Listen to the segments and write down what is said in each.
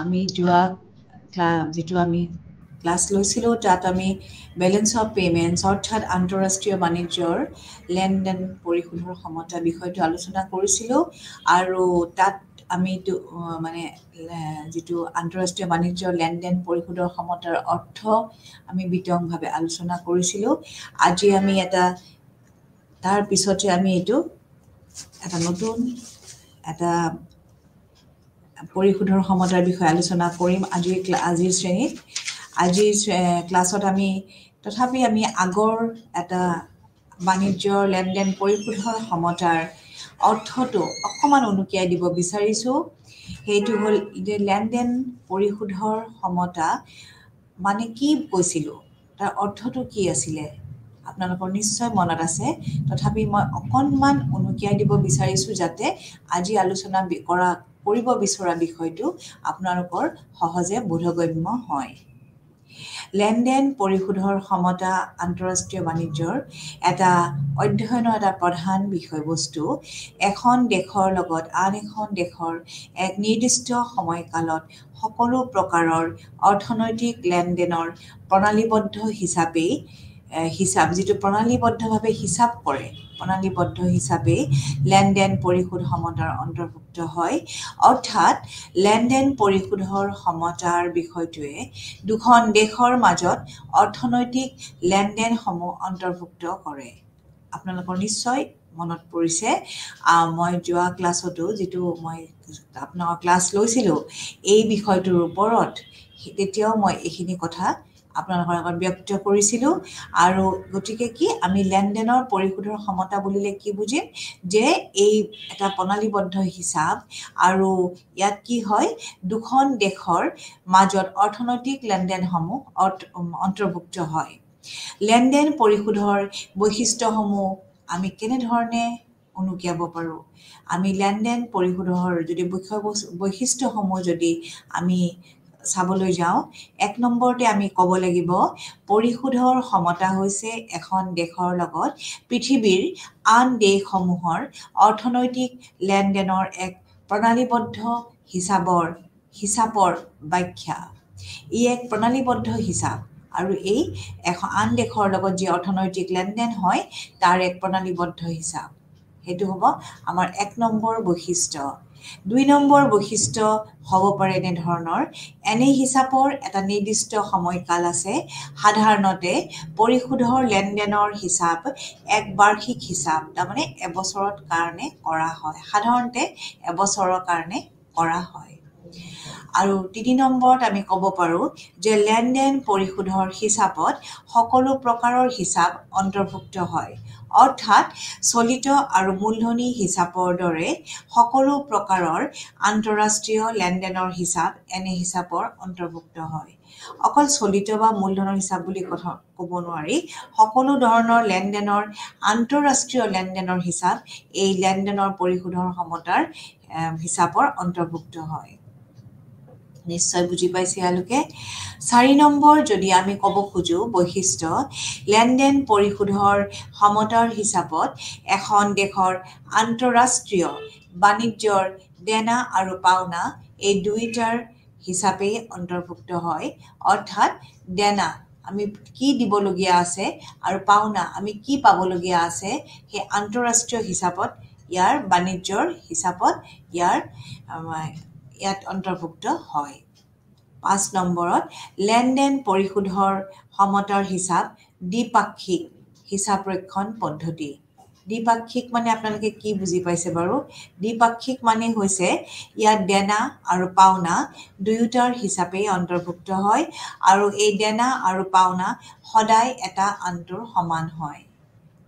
আমি যোৱা যিটো আমি ক্লাছ লৈছিলোঁ তাত আমি বেলেঞ্চ অফ পে'মেণ্টছ অৰ্থাৎ আন্তঃৰাষ্ট্ৰীয় বাণিজ্যৰ লেনদেন পৰিশোধৰ ক্ষমতা বিষয়টো আলোচনা কৰিছিলোঁ আৰু তাত আমি মানে যিটো আন্তঃৰাষ্ট্ৰীয় বাণিজ্যৰ লেনদেন পৰিশোধৰ ক্ষমতাৰ অৰ্থ আমি বিতংভাৱে আলোচনা কৰিছিলোঁ। আজি আমি তাৰ পিছতে আমি এইটো এটা নতুন এটা পৰিশোধৰ ক্ষমতাৰ বিষয়ে আলোচনা কৰিম আজিৰ শ্ৰেণীত। আজিৰ ক্লাছত তথাপি আমি আগৰ এটা বাণিজ্যৰ লেনদেন পৰিশোধৰ ক্ষমতাৰ অৰ্থটো অকণমান উনুকিয়াই দিব বিচাৰিছোঁ। সেইটো হ'ল যে লেনদেন পৰিশোধৰ ক্ষমতা মানে কি কৈছিলোঁ, তাৰ অৰ্থটো কি আছিলে আপোনালোকৰ নিশ্চয় মনত আছে। তথাপি মই অকণমান উনুকিয়াই দিব বিচাৰিছোঁ যাতে আজি আলোচনা কৰিব বিচৰা বিষয়টো আপোনালোকৰ সহজে বোধগম্য হয়। লেনদেন পৰিশোধৰ ক্ষমতা আন্তঃৰাষ্ট্ৰীয় বাণিজ্যৰ এটা অধ্যয়নৰ এটা প্ৰধান বিষয়বস্তু। এখন দেশৰ লগত আন এখন দেশৰ এক নিৰ্দিষ্ট সময়কালত সকলো প্ৰকাৰৰ অৰ্থনৈতিক লেনদেনৰ প্ৰণালীবদ্ধ যিটো প্ৰণালীবদ্ধভাৱে হিচাপ কৰে, প্ৰণালীবদ্ধ হিচাপে লেনদেন পৰিশোধ ক্ষমতাৰ অন্তৰ্ভুক্ত হয়। অৰ্থাৎ লেনদেন পৰিশোধৰ ক্ষমতাৰ বিষয়টোৱে দুখন দেশৰ মাজত অৰ্থনৈতিক লেনদেনসমূহ অন্তৰ্ভুক্ত কৰে। আপোনালোকৰ নিশ্চয় মনত পৰিছে, মই যোৱা ক্লাছতো যিটো মই আপোনালোকৰ ক্লাছ লৈছিলোঁ এই বিষয়টোৰ ওপৰত, তেতিয়াও মই এইখিনি কথা আপোনালোকৰ আগত ব্যক্ত কৰিছিলোঁ। আৰু গতিকে আমি লেনদেনৰ পৰিশোধৰ ক্ষমতা বুলিলে কি বুজিম, যে এই এটা প্ৰণালীবদ্ধ হিচাপ আৰু ইয়াত কি হয়, দুখন দেশৰ মাজত অৰ্থনৈতিক লেনদেনসমূহ অন্তৰ্ভুক্ত হয়। লেনদেন পৰিশোধৰ বৈশিষ্ট্যসমূহ আমি কেনেধৰণে উনুকিয়াব পাৰোঁ। আমি লেনদেন পৰিশোধৰ বৈশিষ্ট্যসমূহ যদি আমি চাবলৈ যাওঁ, ১ নম্বৰতে আমি ক'ব লাগিব পৰিশোধৰ ক্ষমতা হৈছে এখন দেশৰ লগত পৃথিৱীৰ আন দেশসমূহৰ অৰ্থনৈতিক লেনদেনৰ এক প্ৰণালীবদ্ধ হিচাপৰ ব্যাখ্যা। ই এক প্ৰণালীবদ্ধ হিচাপ আৰু এই আন দেশৰ লগত যি অৰ্থনৈতিক লেনদেন হয় তাৰ এক প্ৰণালীবদ্ধ হিচাপ। সেইটো হ'ব আমাৰ ১ নম্বৰ বৈশিষ্ট্য। ২ নম্বৰ বৈশিষ্ট্য হ'ব পাৰে এনেধৰণৰ, এনে হিচাপৰ এটা নিৰ্দিষ্ট সময়কাল আছে। সাধাৰণতে পৰিশোধৰ লেনদেনৰ হিচাপ এক বাৰ্ষিক হিচাপ, তাৰমানে এবছৰৰ কাৰণে কৰা হয়। সাধাৰণতে এবছৰৰ কাৰণে কৰা হয়। আৰু ৩ নম্বৰত আমি ক'ব পাৰোঁ যে লেনদেন পৰিশোধৰ হিচাপত সকলো প্ৰকাৰৰ হিচাপ অন্তৰ্ভুক্ত হয়। অৰ্থাৎ চলিত আৰু মূলধনী হিচাপৰ দৰে সকলো প্ৰকাৰৰ আন্তঃৰাষ্ট্ৰীয় লেনদেনৰ হিচাপ এনে হিচাপৰ অন্তৰ্ভুক্ত হয়। অকল চলিত বা মূলধনৰ হিচাপ বুলি ক'ব নোৱাৰি, সকলো ধৰণৰ লেনদেনৰ আন্তঃৰাষ্ট্ৰীয় লেনদেনৰ হিচাপ এই লেনদেনৰ পৰিশোধৰ ক্ষমতাৰ হিচাপৰ অন্তৰ্ভুক্ত হয়। নিশ্চয় বুজি পাইছে ইয়ালোকে। ৪ নম্বৰ যদি আমি ক'ব খোজো বৈশিষ্ট্য, লেনদেন পৰিশোধৰ ক্ষমতাৰ হিচাপত এখন দেশৰ আন্তঃৰাষ্ট্ৰীয় বাণিজ্যৰ দেনা আৰু পাওনা এই দুয়োটাৰ হিচাপেই অন্তৰ্ভুক্ত হয়। অৰ্থাৎ দেনা আমি কি দিবলগীয়া আছে আৰু পাওনা আমি কি পাবলগীয়া আছে, সেই আন্তঃৰাষ্ট্ৰীয় হিচাপত বাণিজ্যৰ হিচাপত ইয়াত অন্তৰ্ভুক্ত হয়। ৫ নম্বৰত লেনদেন পৰিশোধৰ ক্ষমতাৰ হিচাপ দ্বিপাক্ষিক হিচাপৰক্ষণ পদ্ধতি। দ্বিপাক্ষিক মানে আপোনালোকে কি বুজি পাইছে বাৰু? দ্বিপাক্ষিক মানে হৈছে ইয়াত দেনা আৰু পাওনা দুয়োটাৰ হিচাপেই অন্তৰ্ভুক্ত হয় আৰু এই দেনা আৰু পাওনা সদায় এটা আনটোৰ সমান হয়।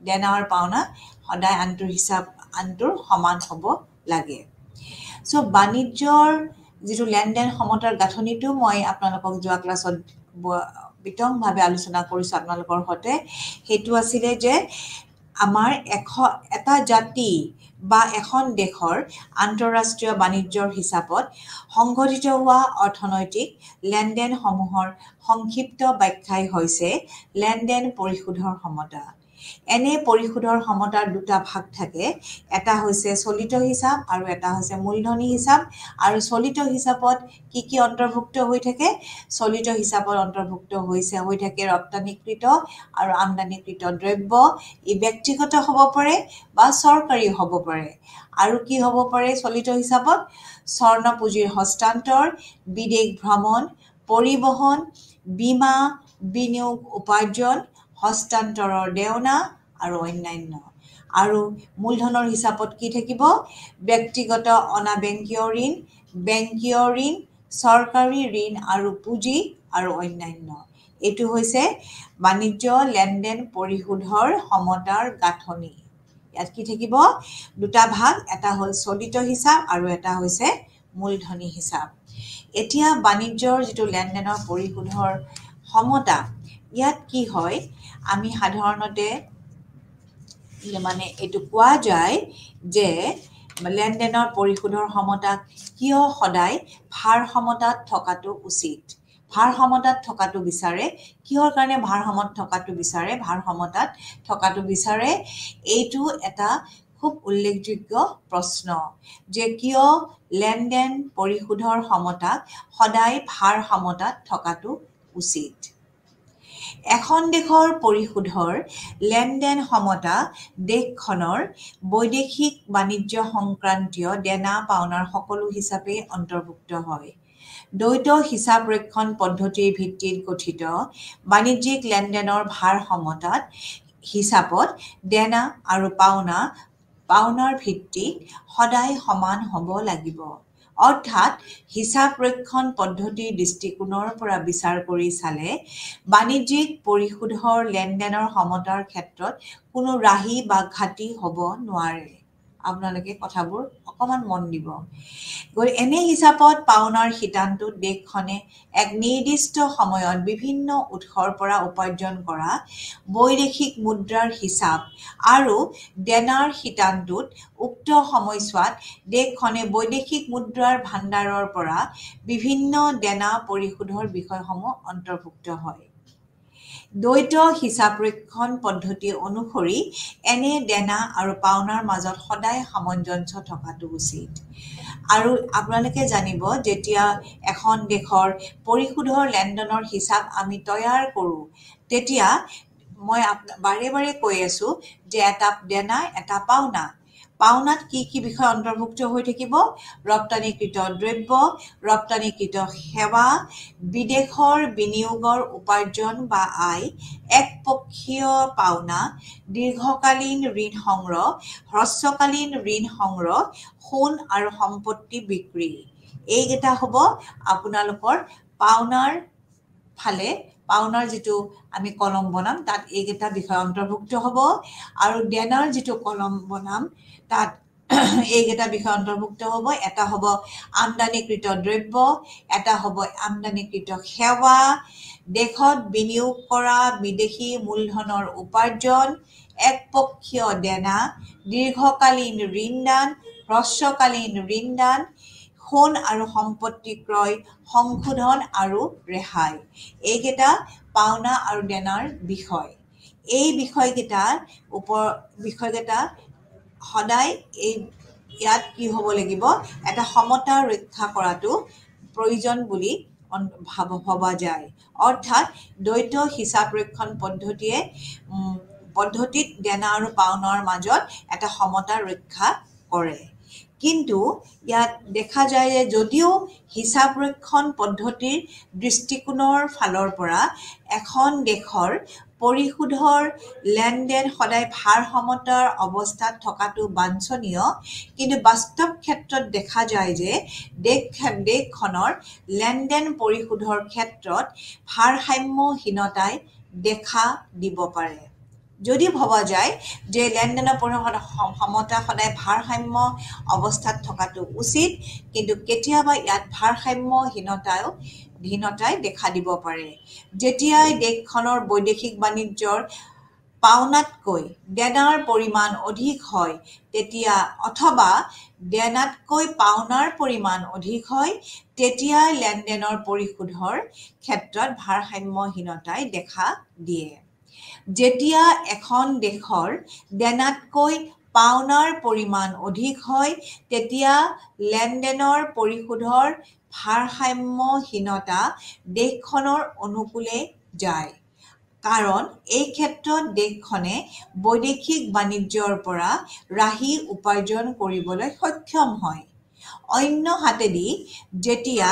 দেনা আৰু পাওনা সদায় আনটোৰ সমান হ'ব লাগে। বাণিজ্যৰ যিটো লেনদেন ক্ষমতাৰ গাঁথনিটো মই আপোনালোকক যোৱা ক্লাছত বিতংভাৱে আলোচনা কৰিছোঁ আপোনালোকৰ সৈতে। সেইটো আছিলে যে আমাৰ এটা জাতি বা এখন দেশৰ আন্তঃৰাষ্ট্ৰীয় বাণিজ্যৰ হিচাপত সংঘটিত হোৱা অৰ্থনৈতিক লেনদেনসমূহৰ সংক্ষিপ্ত ব্যাখ্যাই হৈছে লেনদেন পৰিশোধৰ ক্ষমতা। এনে পৰিশোধৰ সমতাৰ দুটা ভাগ থাকে এটা হৈছে চলিত হিচাপ আৰু এটা হৈছে মূলধনী হিচাপ আৰু চলিত হিচাপত কি অন্তৰ্ভুক্ত হৈ থাকে চলিত হিচাপত অন্তৰ্ভুক্ত হৈ থাকে ৰপ্তানিকৃত আৰু আমদানিকৃত দ্ৰব্য ই ব্যক্তিগত হ'ব পাৰে বা চৰকাৰী হ'ব পাৰে আৰু কি হ'ব পাৰে চলিত হিচাপত স্বৰ্ণ পুঁজিৰ হস্তান্তৰ বিদেশ ভ্ৰমণ পৰিবহন বীমা বিনিয়োগ উপাৰ্জন হস্তান্তৰৰ দেওনা আৰু অন্যান্য আৰু মূলধনৰ হিচাপত কি থাকিব ব্যক্তিগত অনা বেংকীয় ঋণ চৰকাৰী ঋণ আৰু পুঁজি আৰু অন্যান্য এইটো হৈছে বাণিজ্য লেনদেন পৰিশোধৰ সমতাৰ গাঁথনি ইয়াত কি থাকিব দুটা ভাগ এটা হ'ল চলিত হিচাপ আৰু এটা হৈছে মূলধনী হিচাপ এতিয়া বাণিজ্যৰ যিটো লেনদেনৰ পৰিশোধৰ সমতা ইয়াত কি হয় আমি সাধাৰণতে মানে এইটো কোৱা যায় যে লেনদেনৰ পৰিশোধৰ সমতা কিয় সদায় ভাৰসমতাত থকাটো উচিত ভাৰসমতাত থকাটো বিচাৰে কিহৰ কাৰণে ভাৰসমতাত থকাটো বিচাৰে এইটো এটা খুব উল্লেখযোগ্য প্ৰশ্ন যে কিয় লেনদেন পৰিশোধৰ সমতা সদায় ভাৰসমতাত থকাটো উচিত এখন দেশৰ পৰিশোধৰ লেনদেন সমতা দেশখনৰ বৈদেশিক বাণিজ্য সংক্ৰান্তীয় দেনা পাওনাৰ সকলো হিচাপে অন্তৰ্ভুক্ত হয় দ্বৈত হিচাপ ৰক্ষণ পদ্ধতিৰ ভিত্তিত গঠিত বাণিজ্যিক লেনদেনৰ ভাৰসমতাত হিচাপত দেনা আৰু পাওনাৰ ভিত্তিত সদায় সমান হ'ব লাগিব অৰ্থাৎ হিচাপ ৰক্ষণ পদ্ধতিৰ দৃষ্টিকোণৰ পৰা বিচাৰ কৰি চালে বাণিজ্যিক পৰিশোধৰ লেনদেনৰ সমতাৰ ক্ষেত্ৰত কোনো ৰাহি বা ঘাটি হ'ব নোৱাৰে আপোনালোকে কথাবোৰ অকমান মন দিব এনে হিচাপত পাওনাৰ শিতানটোত দেশখনে এক নিৰ্দিষ্ট সময়ত বিভিন্ন উৎসৰ পৰা উপাৰ্জন কৰা বৈদেশিক মুদ্ৰাৰ হিচাপ আৰু দেনাৰ শিতানটোত উক্ত সময়ছোৱাত দেশখনে বৈদেশিক মুদ্ৰাৰ ভাণ্ডাৰৰ পৰা বিভিন্ন দেনা পৰিশোধৰ বিষয়সমূহ অন্তৰ্ভুক্ত হয় দ্বৈত হিচাপ ৰক্ষণ পদ্ধতি অনুসৰি এনে দেনা আৰু পাওনাৰ মাজত সদায় সামঞ্জস্য থকাটো উচিত আৰু আপোনালোকে জানিব যেতিয়া এখন দেশৰ পৰিশোধৰ লেনদেনৰ হিচাপ আমি তৈয়াৰ কৰোঁ তেতিয়া মই বাৰে বাৰে কৈ আছো যে এটা দেনা এটা পাওনাত কি বিষয় অন্তৰ্ভুক্ত হৈ থাকিব ৰপ্তানিকৃত দ্ৰব্য ৰপ্তানিকৃত সেৱা বিদেশৰ বিনিয়োগৰ উপাৰ্জন বা আয় একপক্ষীয় পাওনা দীৰ্ঘকালীন ঋণ সংগ্ৰহ হ্ৰস্বকালীন ঋণ সংগ্ৰহ সোণ আৰু সম্পত্তি বিক্ৰী এইকেইটা হ'ব আপোনালোকৰ পাওনাৰ যিটো আমি কলম বনাম তাত এইকেইটা বিষয় অন্তৰ্ভুক্ত হ'ব আৰু দেনাৰ যিটো কলম বনাম তাত এইকেইটা বিষয় অন্তৰ্ভুক্ত হ'ব এটা হ'ব আমদানিকৃত দ্ৰব্য এটা হ'ব আমদানিকৃত সেৱা দেশত বিনিয়োগ কৰা বিদেশী মূলধনৰ উপাৰ্জন একপক্ষীয় দেনা দীৰ্ঘকালীন ঋণদান হ্ৰস্বকালীন ঋণদান সোণ আৰু সম্পত্তি ক্ৰয় সংশোধন আৰু ৰেহাই এইকেইটা পাওনা আৰু দেনাৰ বিষয় এই বিষয়কেইটা সদায় ইয়াত কি হ'ব লাগিব এটা সমতা ৰক্ষা কৰাটো প্ৰয়োজন বুলি ভবা যায় অৰ্থাৎ দ্বৈত হিচাপ ৰক্ষণ পদ্ধতিত দেনা আৰু পাওনাৰ মাজত এটা সমতা ৰক্ষা কৰে কিন্তু ইয়াত দেখা যায় যে যদিও হিচাপ ৰক্ষণ পদ্ধতিৰ দৃষ্টিকোণৰ ফালৰ পৰা এখন দেশৰ পৰিশোধৰ লেনদেন সদায় ভাৰসমতাৰ অৱস্থাত থকাটো বাঞ্ছনীয় কিন্তু বাস্তৱ ক্ষেত্ৰত দেখা যায় যে দেশখনৰ লেনদেন পৰিশোধৰ ক্ষেত্ৰত ভাৰসাম্যহীনতাই দেখা দিব পাৰে যদি ভবা যায় যে লেনদেনৰ সমতা সদায় ভাৰসাম্য অৱস্থাত থকাটো উচিত কিন্তু কেতিয়াবা ইয়াত ভাৰসাম্যহীনতাই দেখা দিব পাৰে যেতিয়াই দেশখনৰ বৈদেশিক বাণিজ্যৰ পাওনাতকৈ দেনাৰ পৰিমাণ অধিক হয় তেতিয়া অথবা দেনাতকৈ পাওনাৰ পৰিমাণ অধিক হয় তেতিয়া লেনদেনৰ পৰিশোধৰ ক্ষেত্ৰত ভাৰসাম্যহীনতাই দেখা দিয়ে যেতিয়া এখন দেশৰ দেনাতকৈ পাওনাৰ পৰিমাণ অধিক হয় তেতিয়া লেনদেনৰ পৰিশোধৰ ভাৰসাম্যহীনতা দেশখনৰ অনুকূলে যায় কাৰণ এই ক্ষেত্ৰত দেশখনে বৈদেশিক বাণিজ্যৰ পৰা ৰাহি উপাৰ্জন কৰিবলৈ সক্ষম হয় অন্য হাতেদি যেতিয়া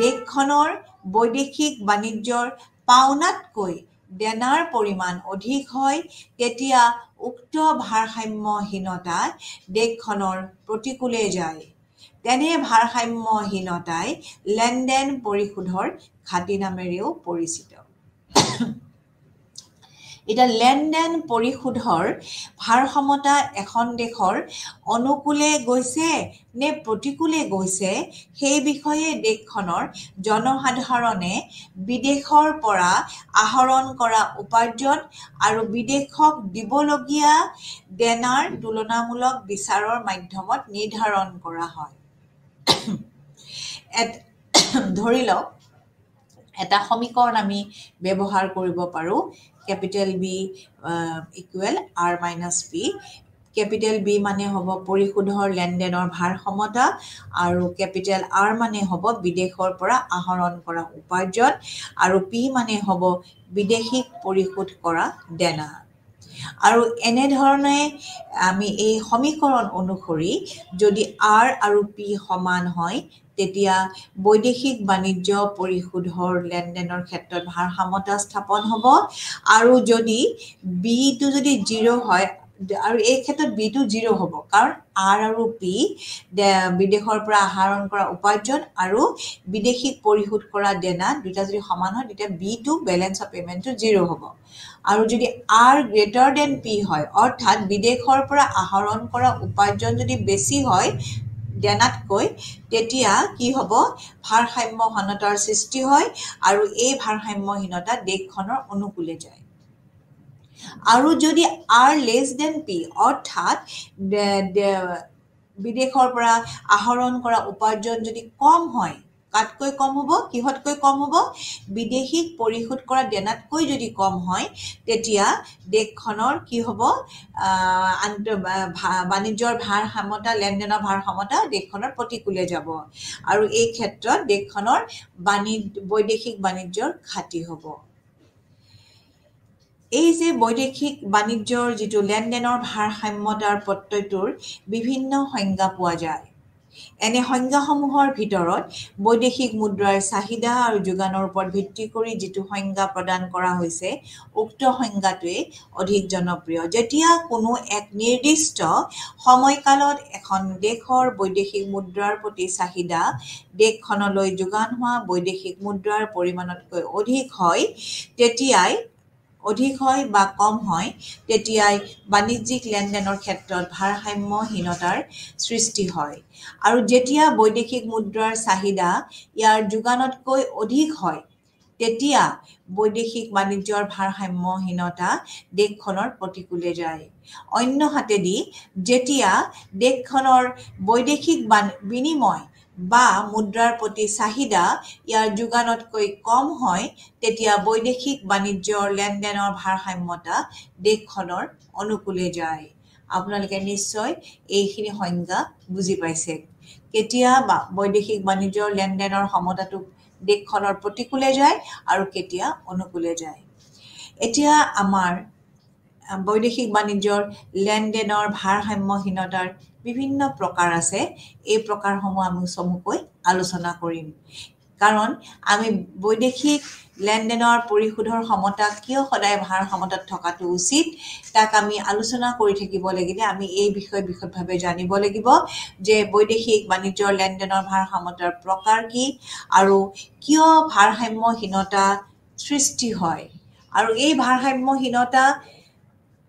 দেশখনৰ বৈদেশিক বাণিজ্যৰ পাওনাতকৈ দেনাৰ পৰিমাণ অধিক হয় তেতিয়া উক্ত ভাৰসাম্যহীনতা দেশখনৰ প্ৰতিকূলে যায় তেনে ভাৰসাম্যহীনতাই লেনদেন পৰিশোধৰ ঘাটি নামেৰেও পৰিচিত এতিয়া লেনদেন পৰিশোধৰ ভাৰসাম্যতা এখন দেশৰ অনুকূলে গৈছে নে প্ৰতিকূলে গৈছে সেই বিষয়ে দেশখনৰ জনসাধাৰণে বিদেশৰ পৰা আহৰণ কৰা উপাৰ্জন আৰু বিদেশক দিবলগীয়া দেনাৰ তুলনামূলক বিচাৰৰ মাধ্যমত নিৰ্ধাৰণ কৰা হয় ধৰি লওক এটা সমীকৰণ আমি ব্যৱহাৰ কৰিব পাৰোঁ capital B equal R minus P capital B মানে হ'ব পৰিশোধৰ লেনদেনৰ ভাৰসাম্যতা আৰু কেপিটেল আৰ মানে হ'ব বিদেশৰ পৰা আহৰণ কৰা উপাৰ্জন আৰু পি মানে হ'ব বিদেশীক পৰিশোধ কৰা দেনা আৰু এনেধৰণে আমি এই সমীকৰণ অনুসৰি যদি আৰ আৰু পি সমান হয় তেতিয়া বৈদেশিক বাণিজ্য পৰিশোধৰ লেনদেনৰ ক্ষেত্ৰত ভাৰসাম্যতা স্থাপন হ'ব আৰু যদি বিটো যদি 0 হয় আৰু এই ক্ষেত্ৰত বিটো 0 হ'ব কাৰণ আৰ আৰু পি বিদেশৰ পৰা আহৰণ কৰা উপাৰ্জন আৰু বিদেশীক পৰিশোধ কৰা দেনা দুটা যদি সমান হয় তেতিয়া বিটো বেলেঞ্চ অফ পেমেণ্টটো 0 হ'ব আৰু যদি আৰ গ্ৰেটাৰ দেন পি হয় অৰ্থাৎ বিদেশৰ পৰা আহৰণ কৰা উপাৰ্জন যদি বেছি হয় দেনাতকৈ তেতিয়া কি হ'ব ভাৰসাম্যহীনতাৰ সৃষ্টি হয় আৰু এই ভাৰসাম্যহীনতা দেশখনৰ অনুকূলে যায় আৰু যদি আৰ লেছ দেন পি অৰ্থাৎ বিদেশৰ পৰা আহৰণ কৰা উপাৰ্জন যদি কম হয় কাতকৈ কম হ'ব কিহতকৈ কম হ'ব বিদেশীক পৰিশোধ কৰা দেনাতকৈ যদি কম হয় তেতিয়া দেশখনৰ কি হ'ব বাণিজ্যৰ ভাৰসাম্যতা লেনদেনৰ ভাৰসাম্যতা দেশখনৰ প্ৰতিকূলে যাব আৰু এই ক্ষেত্ৰত দেশখনৰ বৈদেশিক বাণিজ্যৰ ঘাটি হ'ব এই যে বৈদেশিক বাণিজ্যৰ যিটো লেনদেনৰ ভাৰসাম্যতাৰ প্ৰত্যয়টোৰ বিভিন্ন সংজ্ঞা পোৱা যায় এনে সংজ্ঞাসমূহৰ ভিতৰত বৈদেশিক মুদ্ৰাৰ চাহিদা আৰু যোগানৰ ওপৰত ভিত্তি কৰি যিটো সংজ্ঞা প্ৰদান কৰা হৈছে উক্ত সংজ্ঞাটোৱে অধিক জনপ্ৰিয় যেতিয়া কোনো এক নিৰ্দিষ্ট সময়কালত এখন দেশৰ বৈদেশিক মুদ্ৰাৰ প্ৰতি চাহিদা দেশখনলৈ যোগান হোৱা বৈদেশিক মুদ্ৰাৰ পৰিমাণতকৈ অধিক হয় বা কম হয় তেতিয়াই বাণিজ্যিক লেনদেনৰ ক্ষেত্ৰত ভাৰসাম্যহীনতাৰ সৃষ্টি হয় আৰু যেতিয়া বৈদেশিক মুদ্ৰাৰ চাহিদা ইয়াৰ যোগানতকৈ অধিক হয় তেতিয়া বৈদেশিক বাণিজ্যৰ ভাৰসাম্যহীনতা দেশখনৰ প্ৰতিকূলে যায় অন্য হাতেদি যেতিয়া দেশখনৰ বৈদেশিক বিনিময় বা মুদ্ৰাৰ প্ৰতি চাহিদা ইয়াৰ যোগানতকৈ কম হয় তেতিয়া বৈদেশিক বাণিজ্যৰ লেনদেনৰ ভাৰসাম্যতা দেশখনৰ অনুকূলে যায় আপোনালোকে নিশ্চয় এইখিনি সংজ্ঞা বুজি পাইছে কেতিয়া বৈদেশিক বাণিজ্যৰ লেনদেনৰ সমতাটো দেশখনৰ প্ৰতিকূলে যায় আৰু কেতিয়া অনুকূলে যায় এতিয়া আমাৰ বৈদেশিক বাণিজ্যৰ লেনদেনৰ ভাৰসাম্যহীনতাৰ বিভিন্ন প্ৰকাৰ আছে এই প্ৰকাৰসমূহ আমি চমুকৈ আলোচনা কৰিম কাৰণ আমি বৈদেশিক লেনদেনৰ পৰিশোধৰ সমতা কিয় সদায় ভাৰসাম্যতাত থকাটো উচিত তাক আমি আলোচনা কৰি থাকিব লাগিলে আমি এই বিষয়ে বিশদভাৱে জানিব লাগিব যে বৈদেশিক বাণিজ্যৰ লেনদেনৰ ভাৰসাম্যতাৰ প্ৰকাৰ কি আৰু কিয় ভাৰসাম্যহীনতা সৃষ্টি হয় আৰু এই ভাৰসাম্যহীনতা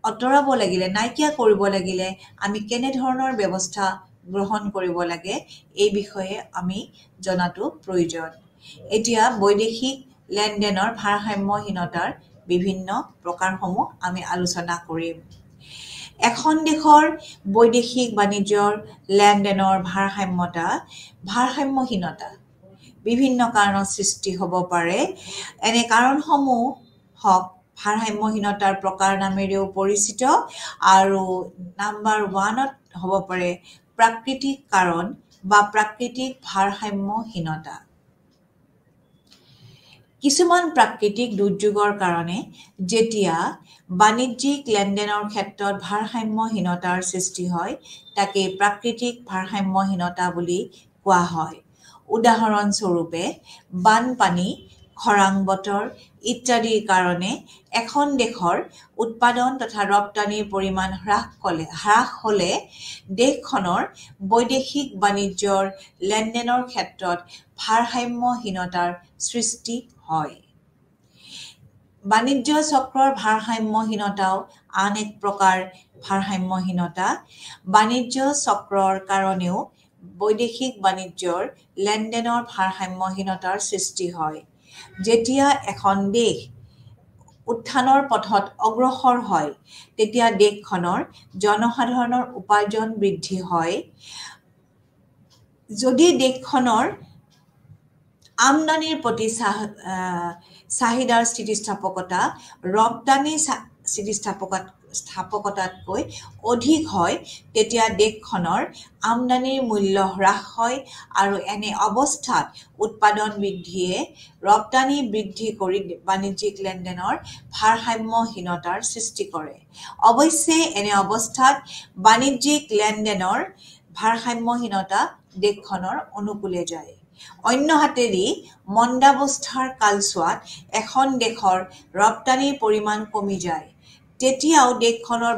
অতৰাব লাগিলে নাইকিয়া কৰিব লাগিলে আমি কেনেধৰণৰ ব্যৱস্থা গ্ৰহণ কৰিব লাগে এই বিষয়ে আমি জনাটো প্ৰয়োজন এতিয়া বৈদেশিক লেনদেনৰ ভাৰসাম্যহীনতাৰ বিভিন্ন প্ৰকাৰসমূহ আমি আলোচনা কৰিম এখন দেশৰ বৈদেশিক বাণিজ্যৰ লেনদেনৰ ভাৰসাম্যহীনতা বিভিন্ন কাৰণত সৃষ্টি হ'ব পাৰে এনে কাৰণসমূহ হওক ভাৰসাম্যহীনতাৰ প্ৰকাৰ নামেৰেও পৰিচিত আৰু নাম্বাৰ 1ত হ'ব পাৰে প্ৰাকৃতিক কাৰণ বা প্ৰাকৃতিক ভাৰসাম্যহীনতা। কিছুমান প্ৰাকৃতিক দুৰ্যোগৰ কাৰণে যেতিয়া বাণিজ্যিক লেনদেনৰ ক্ষেত্ৰত ভাৰসাম্যহীনতাৰ সৃষ্টি হয় তাকে প্ৰাকৃতিক ভাৰসাম্যহীনতা বুলি কোৱা হয়। উদাহৰণস্বৰূপে বানপানী, খৰাং বতৰ ইত্যাদিৰ কাৰণে এখন দেশৰ উৎপাদন তথা ৰপ্তানিৰ পৰিমাণ হ্ৰাস হ'লে দেশখনৰ বৈদেশিক বাণিজ্যৰ লেনদেনৰ ক্ষেত্ৰত ভাৰসাম্যহীনতাৰ সৃষ্টি হয়। বাণিজ্য চক্ৰৰ ভাৰসাম্যহীনতাও আন এক প্ৰকাৰ ভাৰসাম্যহীনতা। বাণিজ্য চক্ৰৰ কাৰণেও বৈদেশিক বাণিজ্যৰ লেনদেনৰ ভাৰসাম্যহীনতাৰ সৃষ্টি হয়। যেতিয়া এখন দেশ উত্থানৰ পথত অগ্ৰসৰ হয় তেতিয়া দেশখনৰ জনসাধাৰণৰ উপাৰ্জন বৃদ্ধি হয়। যদি দেশখনৰ আমদানিৰ প্ৰতি চাহিদাৰ স্থিতিস্থাপকতা ৰপ্তানি স্থিতিস্থাপকতাতকৈ অধিক হয় তেতিয়া দেশখনৰ আমদানিৰ মূল্য হ্ৰাস হয় আৰু এনে অৱস্থাত উৎপাদন বৃদ্ধিয়ে ৰপ্তানি বৃদ্ধি কৰি বাণিজ্যিক লেনদেনৰ ভাৰসাম্যহীনতাৰ সৃষ্টি কৰে। অৱশ্যে এনে অৱস্থাত বাণিজ্যিক লেনদেনৰ ভাৰসাম্যহীনতা দেশখনৰ অনুকূলে যায়। অন্যহাতেদি মন্দাৱস্থাৰ কালছোৱাত এখন দেশৰ ৰপ্তানিৰ পৰিমাণ কমি যায় তেতিয়াও দেশখনৰ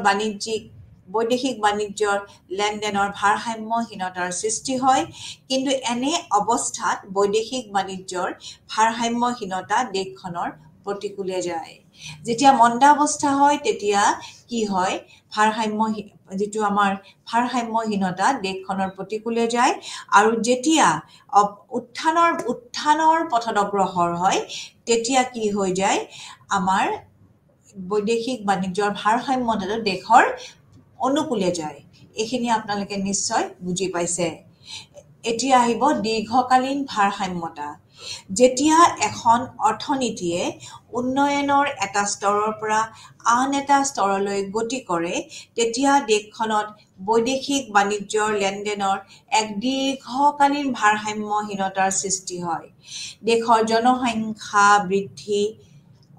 বৈদেশিক বাণিজ্যৰ লেনদেনৰ ভাৰসাম্যহীনতাৰ সৃষ্টি হয়। কিন্তু এনে অৱস্থাত বৈদেশিক বাণিজ্যৰ ভাৰসাম্যহীনতা দেশখনৰ প্ৰতিকূলে যায়। যেতিয়া মন্দাৱস্থা হয় তেতিয়া কি হয় যিটো আমাৰ ভাৰসাম্যহীনতা দেশখনৰ প্ৰতিকূলে যায় আৰু যেতিয়া উত্থানৰ পথত অগ্ৰসৰ হয় তেতিয়া কি হৈ যায় আমাৰ বৈদেশিক বাণিজ্যৰ ভাৰসাম্যতাটো দেশৰ অনুকূলে যায়। এইখিনি আপোনালোকে নিশ্চয় বুজি পাইছে। এতিয়া আহিব দীৰ্ঘকালীন ভাৰসাম্যতা। যেতিয়া এখন অৰ্থনীতিয়ে উন্নয়নৰ এটা স্তৰৰ পৰা আন এটা স্তৰলৈ গতি কৰে তেতিয়া দেশখনত বৈদেশিক বাণিজ্যৰ লেনদেনৰ এক দীৰ্ঘকালীন ভাৰসাম্যহীনতাৰ সৃষ্টি হয়। দেশৰ জনসংখ্যা বৃদ্ধি,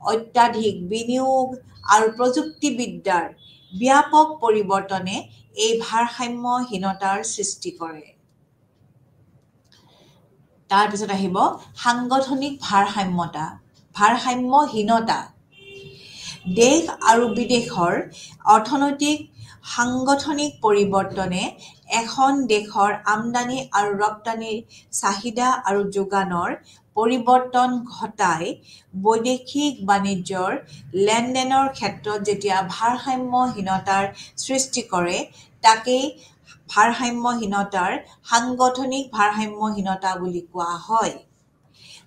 অত্যাধিক বিনিয়োগ আৰু প্ৰযুক্তিবিদ্যাৰ ব্যাপক পৰিৱৰ্তনে এই ভাৰসাম্যহীনতাৰ সৃষ্টি কৰে। তাৰপিছত আহিব সাংগঠনিক ভাৰসাম্যহীনতা। দেশ আৰু বিদেশৰ অৰ্থনৈতিক সাংগঠনিক পৰিৱৰ্তনে এখন দেশৰ আমদানি আৰু ৰপ্তানিৰ চাহিদা আৰু যোগানৰ পৰিৱৰ্তন ঘটাই বৈদেশিক বাণিজ্যৰ লেনদেনৰ ক্ষেত্ৰত যেতিয়া ভাৰসাম্যহীনতাৰ সৃষ্টি কৰে তাকেই সাংগঠনিক ভাৰসাম্যহীনতা বুলি কোৱা হয়।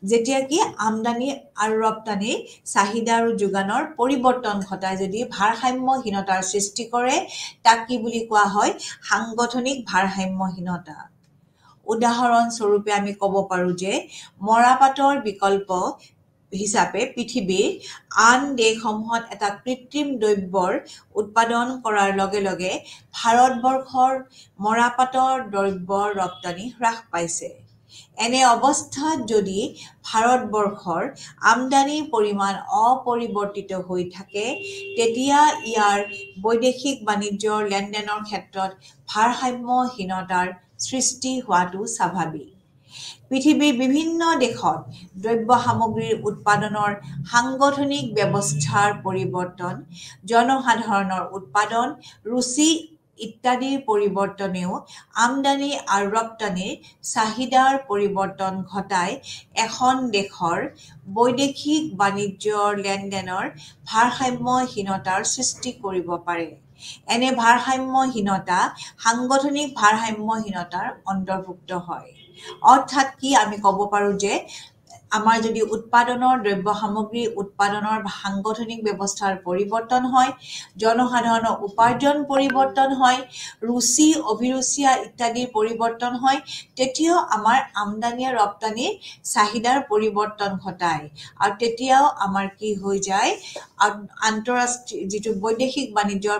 যেতিয়া কি আমদানি আৰু ৰপ্তানিৰ চাহিদা আৰু যোগানৰ পৰিৱৰ্তন ঘটাই যদি ভাৰসাম্যহীনতাৰ সৃষ্টি কৰে তাক কি বুলি কোৱা হয় সাংগঠনিক ভাৰসাম্যহীনতা। উদাহৰণস্বৰূপে আমি ক'ব পাৰোঁ যে মৰাপাটৰ বিকল্প হিচাপে পৃথিৱীৰ আন দেশসমূহত এটা কৃত্ৰিম দ্ৰব্যৰ উৎপাদন কৰাৰ লগে লগে ভাৰতবৰ্ষৰ মৰাপাটৰ দ্ৰব্যৰ ৰপ্তানি হ্ৰাস পাইছে। এনে অৱস্থাত যদি ভাৰতবৰ্ষৰ আমদানিৰ পৰিমাণ অপৰিৱৰ্তিত হৈ থাকে তেতিয়া ইয়াৰ বৈদেশিক বাণিজ্যৰ লেনদেনৰ ক্ষেত্ৰত ভাৰসাম্যহীনতাৰ সৃষ্টি হোৱাটো স্বাভাৱিক। পৃথিৱীৰ বিভিন্ন দেশত দ্ৰব্য সামগ্ৰীৰ উৎপাদনৰ সাংগঠনিক ব্যৱস্থাৰ পৰিৱৰ্তন, জনসাধাৰণৰ উৎপাদন ৰুচি ইত্যাদিৰ পৰিৱৰ্তনেও আমদানি আৰু ৰপ্তানিৰ চাহিদাৰ পৰিৱৰ্তন ঘটাই এখন দেশৰ বৈদেশিক বাণিজ্যৰ লেনদেনৰ ভাৰসাম্যহীনতাৰ সৃষ্টি কৰিব পাৰে। এনে ভাৰসাম্যহীনতা সাংগঠনিক ভাৰসাম্যহীনতাৰ অন্তৰ্ভুক্ত হয়। অৰ্থাৎ কি আমি ক'ব পাৰোঁ যে আমাৰ যদি উৎপাদনৰ দ্ৰব্য সামগ্ৰী উৎপাদনৰ সাংগঠনিক ব্যৱস্থাৰ পৰিৱৰ্তন হয়, জনসাধাৰণৰ উপাৰ্জন পৰিৱৰ্তন হয়, ৰুচি অভিৰুচি ইত্যাদিৰ পৰিৱৰ্তন হয়, তেতিয়াও আমাৰ আমদানি আৰু ৰপ্তানিৰ চাহিদাৰ পৰিৱৰ্তন ঘটায় আৰু তেতিয়াও আমাৰ কি হৈ যায় আন্তঃৰাষ্ট্ৰীয় যিটো বৈদেশিক বাণিজ্যৰ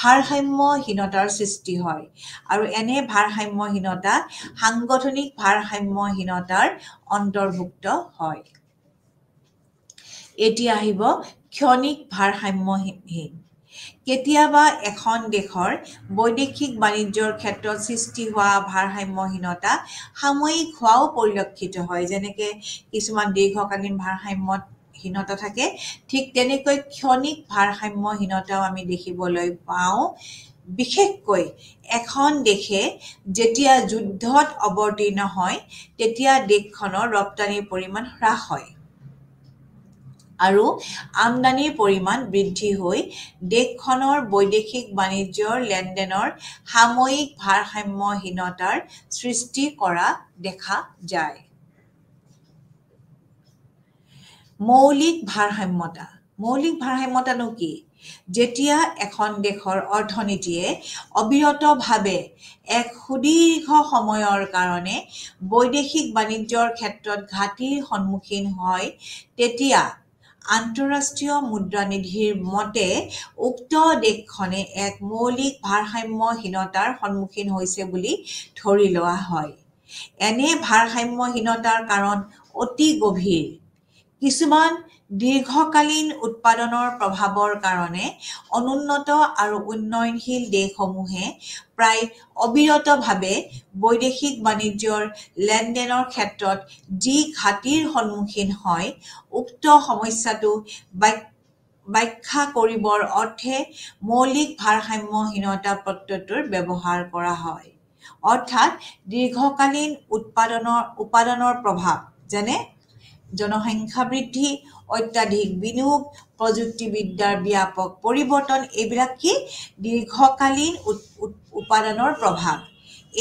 ভাৰসাম্যহীনতাৰ সৃষ্টি হয় আৰু এনে ভাৰসাম্যহীনতা সাংগঠনিক ভাৰসাম্যহীনতাৰ অন্তৰ্ভুক্ত হয়। এতিয়া আহিব ক্ষণিক ভাৰসাম্যহীন। কেতিয়াবা এখন দেশৰ বৈদেশিক বাণিজ্যৰ ক্ষেত্ৰত সৃষ্টি হোৱা ভাৰসাম্যহীনতা সাময়িক হোৱাও পৰিলক্ষিত হয়, যেনেকে কিছুমান দীৰ্ঘকালীন ভাৰসাম্যহীনতা থাকে, ঠিক তেনেকৈ ক্ষণিক ভাৰসাম্যহীনতাও আমি দেখিবলৈ পাওঁ। বিশেষকৈ এখন দেশে যেতিয়া যুদ্ধত অৱতীৰ্ণ হয় তেতিয়া দেশখনৰ ৰপ্তানিৰ পৰিমাণ হ্ৰাস হয় আৰু আমদানিৰ পৰিমাণ বৃদ্ধি হৈ দেশখনৰ বৈদেশিক বাণিজ্যৰ লেনদেনৰ সাময়িক ভাৰসাম্যহীনতাৰ সৃষ্টি কৰা দেখা যায়। মৌলিক ভাৰসাম্যতানো কি? যেতিয়া এখন দেশৰ অৰ্থনীতিয়ে অবিৰতভাৱে এক সুদীৰ্ঘ সময়ৰ কাৰণে বৈদেশিক বাণিজ্যৰ ক্ষেত্ৰত ঘাটিৰ সন্মুখীন হয়, তেতিয়া আন্তঃৰাষ্ট্ৰীয় মুদ্ৰানিধিৰ মতে উক্ত দেশখনে এক মৌলিক ভাৰসাম্যহীনতাৰ সন্মুখীন হৈছে বুলি ধৰি লোৱা হয়। এনে ভাৰসাম্যহীনতাৰ কাৰণ অতি গভীৰ। কিছুমান দীৰ্ঘকালীন উৎপাদনৰ প্ৰভাৱৰ কাৰণে অনুন্নত আৰু উন্নয়নশীল দেশসমূহে প্ৰায় অবিৰতভাৱে বৈদেশিক বাণিজ্যৰ লেনদেনৰ ক্ষেত্ৰত যি ঘাটিৰ সন্মুখীন হয়, উক্ত সমস্যাটো ব্যাখ্যা কৰিবৰ অৰ্থে মৌলিক ভাৰসাম্যহীনতা প্ৰত্যয়টোৰ ব্যৱহাৰ কৰা হয়। অৰ্থাৎ দীৰ্ঘকালীন উৎপাদনৰ প্ৰভাৱ, যেনে জনসংখ্যা বৃদ্ধি, অত্যাধিক বিনিয়োগ, প্ৰযুক্তিবিদ্যাৰ ব্যাপক পৰিৱৰ্তন, এইবিলাক কি দীৰ্ঘকালীন উৎপাদনৰ প্ৰভাৱ।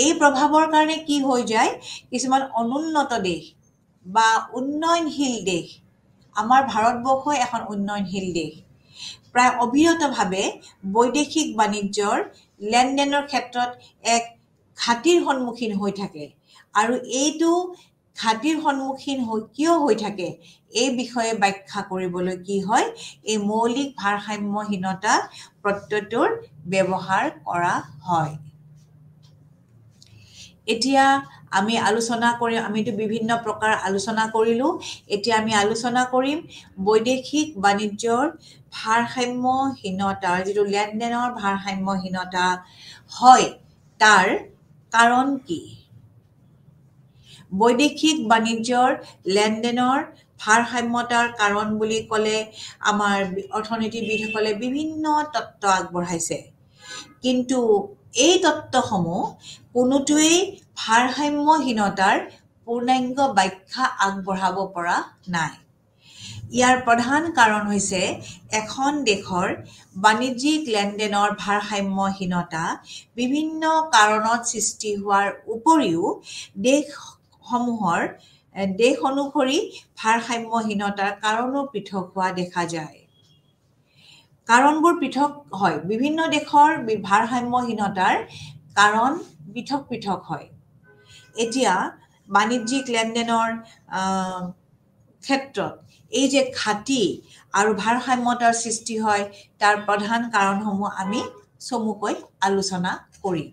এই প্ৰভাৱৰ কাৰণে কি হৈ যায়, কিছুমান অনুন্নত দেশ বা উন্নয়নশীল দেশ, আমাৰ ভাৰতবৰ্ষই এখন উন্নয়নশীল দেশ, প্ৰায় অবিৰতভাৱে বৈদেশিক বাণিজ্যৰ লেনদেনৰ ক্ষেত্ৰত এক ঘাটিৰ সন্মুখীন হৈ থাকে আৰু এইটো ঘাটিৰ সন্মুখীন কিয় হৈ থাকে এই বিষয়ে ব্যাখ্যা কৰিবলৈ কি হয়, এই মৌলিক ভাৰসাম্যহীনতা প্ৰত্যয়টোৰ ব্যৱহাৰ কৰা হয়। এতিয়া আমি আমিতো বিভিন্ন প্ৰকাৰ আলোচনা কৰিলোঁ। এতিয়া আমি আলোচনা কৰিম বৈদেশিক বাণিজ্যৰ ভাৰসাম্যহীনতাৰ যিটো লেনদেনৰ ভাৰসাম্যহীনতা হয় তাৰ কাৰণ কি। বৈদেশিক বাণিজ্যৰ লেনদেনৰ ভাৰসাম্যতাৰ কাৰণ বুলি ক'লে আমাৰ অৰ্থনীতিবিদসকলে বিভিন্ন তত্ত্ব আগবঢ়াইছে, কিন্তু এই তত্ত্বসমূহ কোনোটোৱেই ভাৰসাম্যহীনতাৰ পূৰ্ণাংগ ব্যাখ্যা আগবঢ়াব পৰা নাই। ইয়াৰ প্ৰধান কাৰণ হৈছে এখন দেশৰ বাণিজ্যিক লেনদেনৰ ভাৰসাম্যহীনতা বিভিন্ন কাৰণত সৃষ্টি হোৱাৰ উপৰিও দেশ অনুসৰি ভাৰসাম্যহীনতাৰ কাৰণো পৃথক হোৱা দেখা যায়। কাৰণবোৰ পৃথক হয়, বিভিন্ন দেশৰ ভাৰসাম্যহীনতাৰ কাৰণ পৃথক পৃথক হয়। এতিয়া বাণিজ্যিক লেনদেনৰ ক্ষেত্ৰত এই যে ঘাটি আৰু ভাৰসাম্যতাৰ সৃষ্টি হয় তাৰ প্ৰধান কাৰণসমূহ আমি চমুকৈ আলোচনা কৰিম।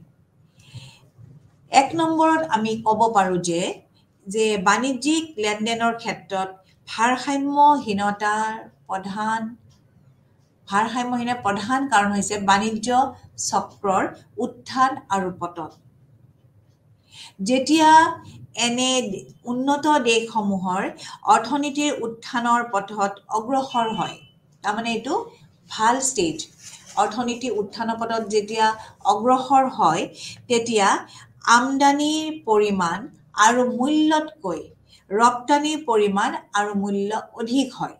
১ নম্বৰত আমি ক'ব পাৰোঁ যে বাণিজ্যিক লেনদেনৰ ক্ষেত্ৰত ভাৰসাম্যহীনতাৰ প্ৰধান কাৰণ হৈছে বাণিজ্য চক্ৰৰ উত্থান আৰু পতন। যেতিয়া এনে উন্নত দেশসমূহৰ অৰ্থনীতিৰ উত্থানৰ পথত অগ্ৰসৰ হয়, তাৰমানে এইটো ভাল ষ্টেজ, অৰ্থনীতি উত্থানৰ পথত যেতিয়া অগ্ৰসৰ হয় তেতিয়া আমদানিৰ পৰিমাণ আৰু মূল্যতকৈ ৰপ্তানিৰ পৰিমাণ আৰু মূল্য অধিক হয়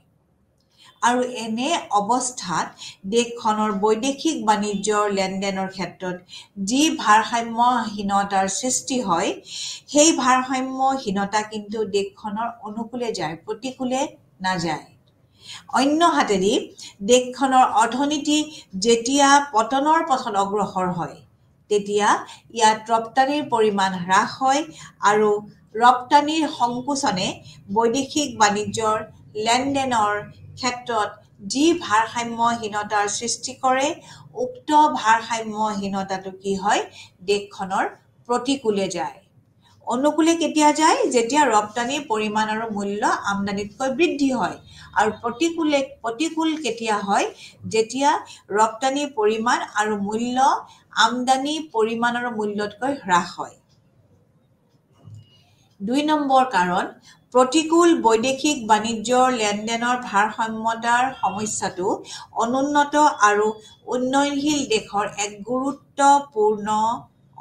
আৰু এনে অৱস্থাত দেশখনৰ বৈদেশিক বাণিজ্যৰ লেনদেনৰ ক্ষেত্ৰত যি ভাৰসাম্যহীনতাৰ সৃষ্টি হয় সেই ভাৰসাম্যহীনতা কিন্তু দেশখনৰ অনুকূলে যায়, প্ৰতিকূলে নাযায়। অন্য হাতেদি দেশখনৰ অৰ্থনীতি যেতিয়া পতনৰ পথত অগ্ৰসৰ হয় তেতিয়া ইয়াত ৰপ্তানিৰ পৰিমাণ হ্ৰাস হয় আৰু ৰপ্তানিৰ সংকোচনে বৈদেশিক বাণিজ্যৰ লেনদেনৰ ক্ষেত্ৰত যি ভাৰসাম্যহীনতাৰ সৃষ্টি কৰে উক্ত ভাৰসাম্যহীনতাটো কি হয় দেশখনৰ প্ৰতিকূলে যায়। অনুকূলে কেতিয়া যায় যেতিয়া ৰপ্তানিৰ পৰিমাণ আৰু মূল্য আমদানিতকৈ বৃদ্ধি হয় আৰু প্ৰতিকূল কেতিয়া হয় যেতিয়া ৰপ্তানিৰ পৰিমাণ আৰু মূল্য আমদানি পৰিমাণ আৰু মূল্যতকৈ হ্ৰাস হয়। ২ নম্বৰ কাৰণ প্ৰতিকূল বৈদেশিক বাণিজ্যৰ লেনদেনৰ ভাৰসাম্যতাৰ সমস্যাটো অনুন্নত আৰু উন্নয়নশীল দেশৰ এক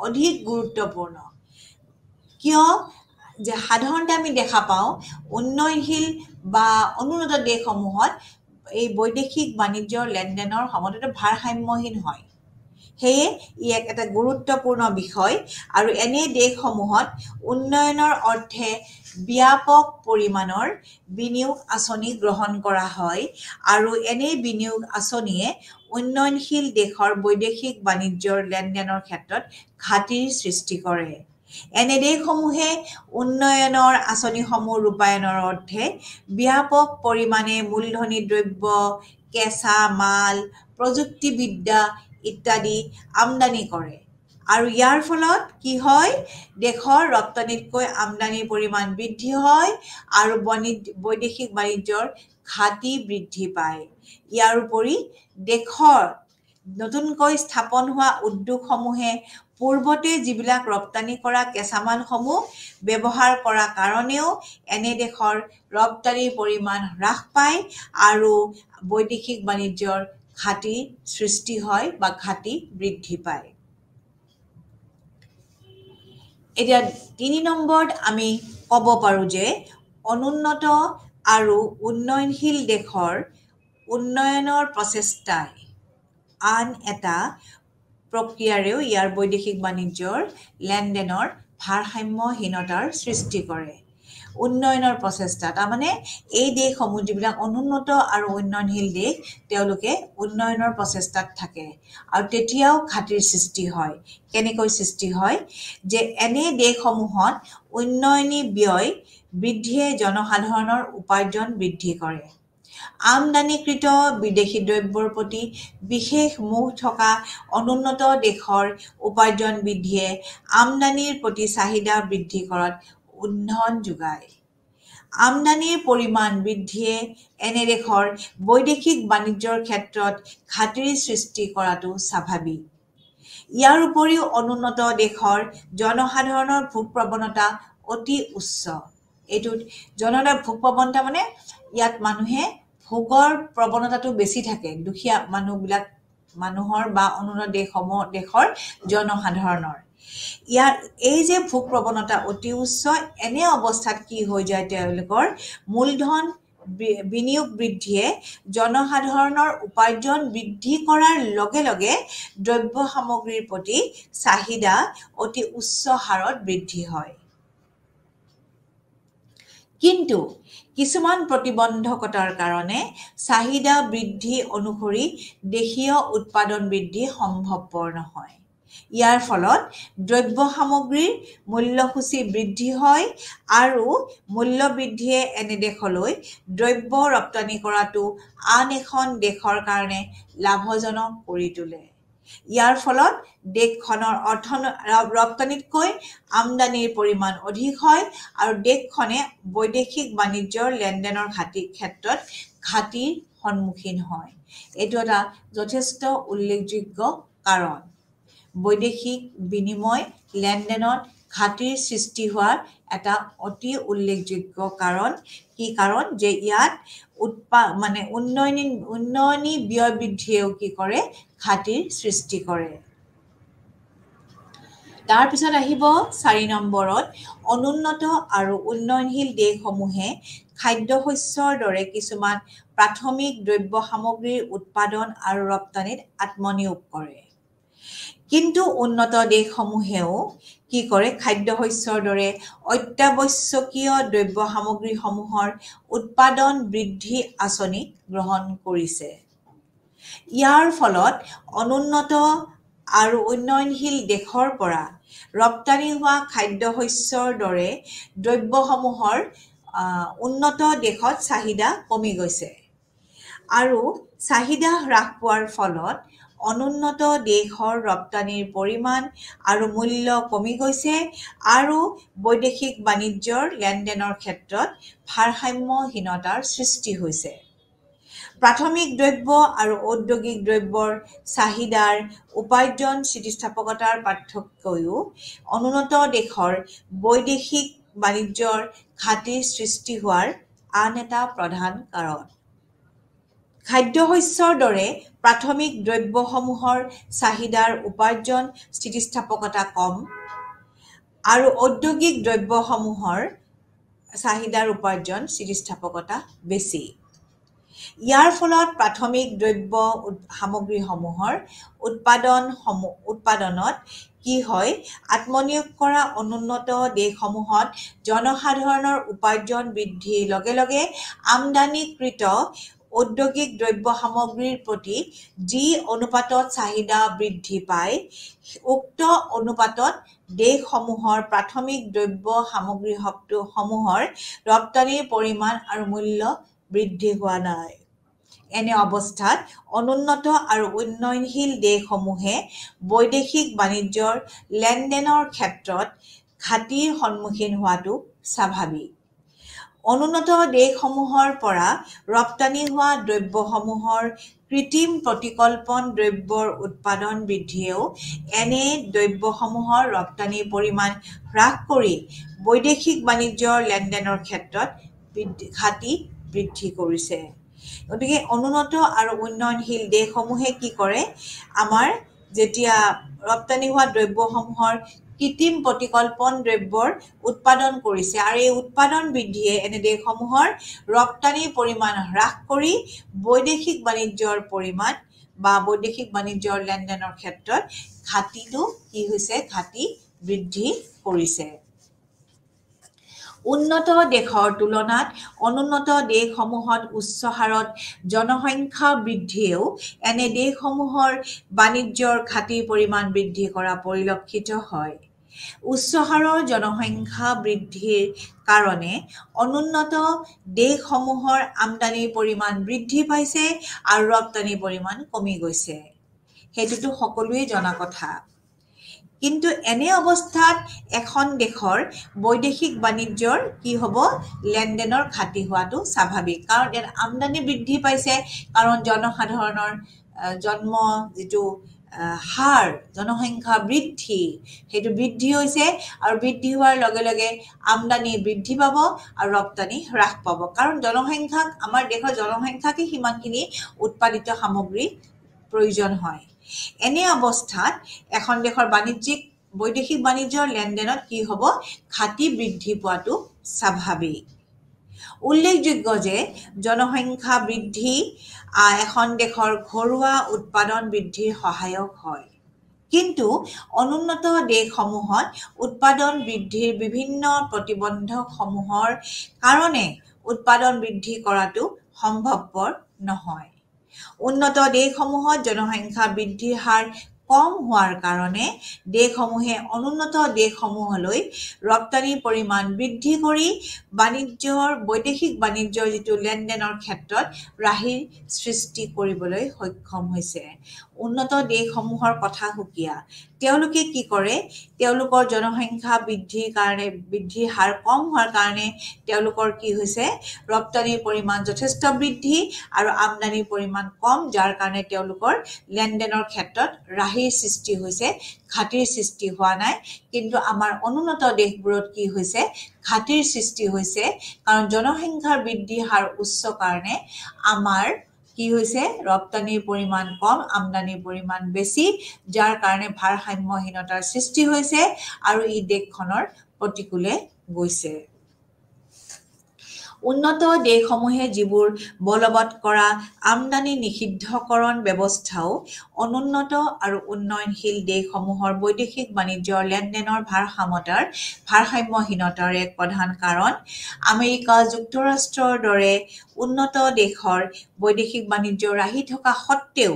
অধিক গুৰুত্বপূৰ্ণ। কিয় যে সাধাৰণতে আমি দেখা পাওঁ উন্নয়নশীল বা অনুন্নত দেশসমূহত এই বৈদেশিক বাণিজ্যৰ লেনদেনৰ সময়তো ভাৰসাম্যহীন হয়। সেয়ে ই এটা গুৰুত্বপূৰ্ণ বিষয় আৰু এনে দেশসমূহত উন্নয়নৰ অৰ্থে ব্যাপক পৰিমাণৰ বিনিয়োগ আঁচনি গ্ৰহণ কৰা হয় আৰু এনে বিনিয়োগ আঁচনিয়ে উন্নয়নশীল দেশৰ বৈদেশিক বাণিজ্যৰ লেনদেনৰ ক্ষেত্ৰত ঘাটিৰ সৃষ্টি কৰে। এনে দেশসমূহে উন্নয়নৰ আঁচনিসমূহ ৰূপায়ণৰ অৰ্থে ব্যাপক পৰিমাণে মূলধনী দ্ৰব্য, কেঁচা মাল, প্ৰযুক্তিবিদ্যা ইত্যাদি আমদানি কৰে আৰু ইয়াৰ ফলত কি হয় দেশৰ ৰপ্তানিতকৈ আমদানিৰ পৰিমাণ বৃদ্ধি হয় আৰু বৈদেশিক বাণিজ্যৰ ঘাটি বৃদ্ধি পায়। ইয়াৰ উপৰি দেশৰ নতুনকৈ স্থাপন হোৱা উদ্যোগসমূহে পূৰ্বতে যিবিলাক ৰপ্তানি কৰা কেঁচামালসমূহ ব্যৱহাৰ কৰা কাৰণেও এনে দেশৰ ৰপ্তানিৰ পৰিমাণ হ্ৰাস পায় আৰু বৈদেশিক বাণিজ্যৰ ঘাটি সৃষ্টি হয় বা ঘাটি বৃদ্ধি পায়। এতিয়া ৩ নম্বৰত আমি ক'ব পাৰোঁ যে অনুন্নত আৰু উন্নয়নশীল দেশৰ উন্নয়নৰ প্ৰচেষ্টাই আন এটা প্ৰক্ৰিয়াৰেও ইয়াৰ বৈদেশিক বাণিজ্যৰ লেনদেনৰ ভাৰসাম্যহীনতাৰ সৃষ্টি কৰে। উন্নয়নৰ প্ৰচেষ্টা তাৰমানে এই দেশসমূহ যিবিলাক অনুন্নত আৰু উন্নয়নশীল দেশ তেওঁলোকে উন্নয়নৰ প্ৰচেষ্টাত থাকে আৰু তেতিয়াও ঘাটিৰ সৃষ্টি হয়। কেনেকৈ সৃষ্টি হয় যে এনে দেশসমূহত উন্নয়নী ব্যয় বৃদ্ধিয়ে জনসাধাৰণৰ উপাৰ্জন বৃদ্ধি কৰে। আমদানিকৃত বিদেশী দ্ৰব্যৰ প্ৰতি বিশেষ মোহ থকা অনুন্নত দেশৰ উপাৰ্জন বৃদ্ধিয়ে আমদানিৰ প্ৰতি চাহিদা বৃদ্ধি কৰাত ইন্ধন যোগায়। আমদানিৰ পৰিমাণ বৃদ্ধিয়ে এনে দেশৰ বৈদেশিক বাণিজ্যৰ ক্ষেত্ৰত ঘাটিৰ সৃষ্টি কৰাটো স্বাভাৱিক। ইয়াৰ উপৰিও অনুন্নত দেশৰ জনসাধাৰণৰ ভোগ প্ৰৱণতা অতি উচ্চ। এইটোত জনসাধাৰণৰ ভোগ প্ৰৱণতা মানে ইয়াত মানুহে ভোগৰ প্ৰৱণতাটো বেছি থাকে, দুখীয়া মানুহৰ বা অনুন্নত দেশৰ জনসাধাৰণৰ। এই যে ভোগ প্ৰৱণতা অতি উচ্চ এনে অৱস্থাত কি হৈ যায় তেওঁলোকৰ মূলধন বিনিয়োগ বৃদ্ধিয়ে জনসাধাৰণৰ উপাৰ্জন বৃদ্ধি কৰাৰ লগে লগে দ্ৰব্য সামগ্ৰীৰ প্ৰতি চাহিদা অতি উচ্চ হাৰত বৃদ্ধি হয়। কিন্তু কিছুমান প্ৰতিবন্ধকতাৰ কাৰণে চাহিদা বৃদ্ধি অনুসৰি দেশীয় উৎপাদন বৃদ্ধি সম্ভৱপৰ নহয়। ইয়াৰ ফলত দ্ৰব্য সামগ্ৰীৰ মূল্যসূচী বৃদ্ধি হয় আৰু মূল্য বৃদ্ধিয়ে এনে দেশলৈ দ্ৰব্য ৰপ্তানি কৰাটো আন এখন দেশৰ কাৰণে লাভজনক কৰি তোলে। ইয়াৰ ফলত দেশখনৰ ৰপ্তানিতকৈ আমদানিৰ পৰিমাণ অধিক হয় আৰু দেশখনে বৈদেশিক বাণিজ্যৰ লেনদেনৰ ক্ষেত্ৰত ঘাটিৰ সন্মুখীন হয়। এইটো এটা যথেষ্ট উল্লেখযোগ্য কাৰণ। বৈদেশিক বিনিময় লেনদেনত ঘাটিৰ সৃষ্টি হোৱাৰ এটা অতি উল্লেখযোগ্য কাৰণ। কি কাৰণ যে ইয়াত উন্নয়নী ব্যয় বৃদ্ধিয়েও কি কৰে ঘাটিৰ সৃষ্টি কৰে। তাৰপিছত আহিব ৪ নম্বৰত অনুন্নত আৰু উন্নয়নশীল দেশসমূহে খাদ্যশস্যৰ দৰে কিছুমান প্ৰাথমিক দ্ৰব্য সামগ্ৰীৰ উৎপাদন আৰু ৰপ্তানিত আত্মনিয়োগ কৰে। কিন্তু উন্নত দেশসমূহেও কি কৰে খাদ্যশস্যৰ দৰে অত্যাৱশ্যকীয় দ্ৰব্য সামগ্ৰীসমূহৰ উৎপাদন বৃদ্ধি আঁচনি গ্ৰহণ কৰিছে। ইয়াৰ ফলত অনুন্নত আৰু উন্নয়নশীল দেশৰ পৰা ৰপ্তানি হোৱা খাদ্যশস্যৰ দৰে দ্ৰব্যসমূহৰ উন্নত দেশত চাহিদা কমি গৈছে আৰু চাহিদা হ্ৰাস পোৱাৰ ফলত অনুন্নত দেশৰ ৰপ্তানিৰ পৰিমাণ আৰু মূল্য কমি গৈছে আৰু বৈদেশিক বাণিজ্যৰ লেনদেনৰ ক্ষেত্ৰত ভাৰসাম্যহীনতাৰ সৃষ্টি হৈছে। প্ৰাথমিক দ্ৰব্য আৰু ঔদ্যোগিক দ্ৰব্যৰ চাহিদাৰ উপাৰ্জন স্থিতিস্থাপকতাৰ পাৰ্থক্যও অনুন্নত দেশৰ বৈদেশিক বাণিজ্যৰ ঘাটিৰ সৃষ্টি হোৱাৰ আন এটা প্ৰধান কাৰণ। খাদ্যশস্যৰ দৰে প্ৰাথমিক দ্ৰব্যসমূহৰ চাহিদাৰ উপাৰ্জন স্থিতিস্থাপকতা কম আৰু ঔদ্যোগিক দ্ৰব্যসমূহৰ চাহিদাৰ উপাৰ্জন স্থিতিস্থাপকতা বেছি। ইয়াৰ ফলত প্ৰাথমিক দ্ৰব্য সামগ্ৰীসমূহৰ উৎপাদনত কি হয় আত্মনিয়োগ কৰা অনুন্নত দেশসমূহত জনসাধাৰণৰ উপাৰ্জন বৃদ্ধিৰ লগে লগে আমদানিকৃত ঔদ্যোগিক দ্ৰব্য সামগ্ৰীৰ প্ৰতি যি অনুপাতত চাহিদা বৃদ্ধি পায় উক্ত অনুপাতত দেশসমূহৰ প্ৰাথমিক দ্ৰব্য সামগ্ৰীসমূহৰ ৰপ্তানিৰ পৰিমাণ আৰু মূল্য বৃদ্ধি হোৱা নাই। এনে অৱস্থাত অনুন্নত আৰু উন্নয়নশীল দেশসমূহে বৈদেশিক বাণিজ্যৰ লেনদেনৰ ক্ষেত্ৰত ঘাটিৰ সন্মুখীন হোৱাটো স্বাভাৱিক। অনুন্নত দেশসমূহৰ পৰা ৰপ্তানি হোৱা দ্ৰব্যসমূহৰ কৃত্ৰিম প্ৰতিকল্পন দ্ৰব্যৰ উৎপাদন বৃদ্ধিয়েও এনে দ্ৰব্যসমূহৰ ৰপ্তানিৰ পৰিমাণ হ্ৰাস কৰি বৈদেশিক বাণিজ্যৰ লেনদেনৰ ক্ষেত্ৰত ঘাটি বৃদ্ধি কৰিছে। গতিকে অনুন্নত আৰু উন্নয়নশীল দেশসমূহে কি কৰে আমাৰ যেতিয়া ৰপ্তানি হোৱা দ্ৰব্যসমূহৰ কৃত্ৰিম প্ৰতিকল্পন দ্ৰব্যৰ উৎপাদন কৰিছে আৰু এই উৎপাদন বৃদ্ধিয়ে এনে দেশসমূহৰ ৰপ্তানিৰ পৰিমাণ হ্ৰাস কৰি বৈদেশিক বাণিজ্যৰ পৰিমাণ বা বৈদেশিক বাণিজ্যৰ লেনদেনৰ ক্ষেত্ৰত ঘাটিটো কি হৈছে ঘাটি বৃদ্ধি কৰিছে। উন্নত দেশৰ তুলনাত অনুন্নত দেশসমূহত উচ্চ হাৰত জনসংখ্যা বৃদ্ধিয়েও এনে দেশসমূহৰ বাণিজ্যৰ ঘাটিৰ পৰিমাণ বৃদ্ধি কৰা পৰিলক্ষিত হয়। উচ্চ হাৰৰ জনসংখ্যা বৃদ্ধিৰ কাৰণে অনুন্নত দেশসমূহৰ আমদানিৰ পৰিমাণ বৃদ্ধি পাইছে আৰু ৰপ্তানিৰ পৰিমাণ কমি গৈছে। সেইটোতো সকলোৱে জনা কথা। কিন্তু এনে অৱস্থাত এখন দেশৰ বৈদেশিক বাণিজ্যৰ কি হ'ব লেনদেনৰ ঘাটি হোৱাটো স্বাভাৱিক কাৰণ ইয়াত আমদানি বৃদ্ধি পাইছে কাৰণ জনসাধাৰণৰ জন্ম যিটো হাৰ জনসংখ্যা বৃদ্ধি সেইটো বৃদ্ধি হৈছে আৰু বৃদ্ধি হোৱাৰ লগে লগে আমদানি বৃদ্ধি পাব আৰু ৰপ্তানি হ্ৰাস পাব কাৰণ জনসংখ্যাক আমাৰ দেশৰ জনসংখ্যাকে সিমানখিনি উৎপাদিত সামগ্ৰী প্ৰয়োজন হয়। এনে অৱস্থাত এখন দেশৰ বৈদেশিক বাণিজ্যৰ লেনদেনত কি হ'ব ঘাটি বৃদ্ধি পোৱাটো স্বাভাৱিক। উল্লেখযোগ্য যে জনসংখ্যা বৃদ্ধি এখন দেশৰ ঘৰুৱা উৎপাদন বৃদ্ধিৰ সহায়ক হয় কিন্তু অনুন্নত দেশসমূহত উৎপাদন বৃদ্ধিৰ বিভিন্ন প্ৰতিবন্ধকসমূহৰ কাৰণে উৎপাদন বৃদ্ধি কৰাটো সম্ভৱপৰ নহয়। উন্নত দেশসমূহত জনসংখ্যা বৃদ্ধিৰ হাৰ কম হোৱাৰ কাৰণে দেশসমূহে অনুন্নত দেশসমূহলৈ ৰপ্তানিৰ পৰিমাণ বৃদ্ধি কৰি বৈদেশিক বাণিজ্যৰ যিটো লেনদেনৰ ক্ষেত্ৰত ৰাহিৰ সৃষ্টি কৰিবলৈ সক্ষম হৈছে। উন্নত দেশসমূহৰ কথা সুকীয়া তেওঁলোকে কি কৰে তেওঁলোকৰ জনসংখ্যা বৃদ্ধিৰ হাৰ কম হোৱাৰ কাৰণে তেওঁলোকৰ কি হৈছে ৰপ্তানিৰ পৰিমাণ যথেষ্ট বৃদ্ধি আৰু আমদানিৰ পৰিমাণ কম যাৰ কাৰণে তেওঁলোকৰ লেনদেনৰ ক্ষেত্ৰত ৰাহিৰ সৃষ্টি হৈছে ঘাটিৰ সৃষ্টি হোৱা নাই কিন্তু আমাৰ অনুন্নত দেশবোৰত কি হৈছে ঘাটিৰ সৃষ্টি হৈছে কাৰণ জনসংখ্যাৰ বৃদ্ধিৰ হাৰ উচ্চ কাৰণে আমাৰ কি হৈছে ৰপ্তানিৰ পৰিমাণ কম আমদানিৰ পৰিমাণ বেছি যাৰ কাৰণে ভাৰসাম্যহীনতাৰ সৃষ্টি হৈছে আৰু ই দেশখনৰ প্ৰতিকূলে গৈছে। উন্নত দেশসমূহে যিবোৰ বলবৎ কৰা আমদানি নিষিদ্ধকৰণ ব্যৱস্থাও অনুন্নত আৰু উন্নয়নশীল দেশসমূহৰ বৈদেশিক বাণিজ্যৰ লেনদেনৰ ভাৰসাম্যহীনতাৰ এক প্ৰধান কাৰণ। আমেৰিকা যুক্তৰাষ্ট্ৰৰ দৰে উন্নত দেশৰ বৈদেশিক বাণিজ্য ৰাহি থকা সত্ত্বেও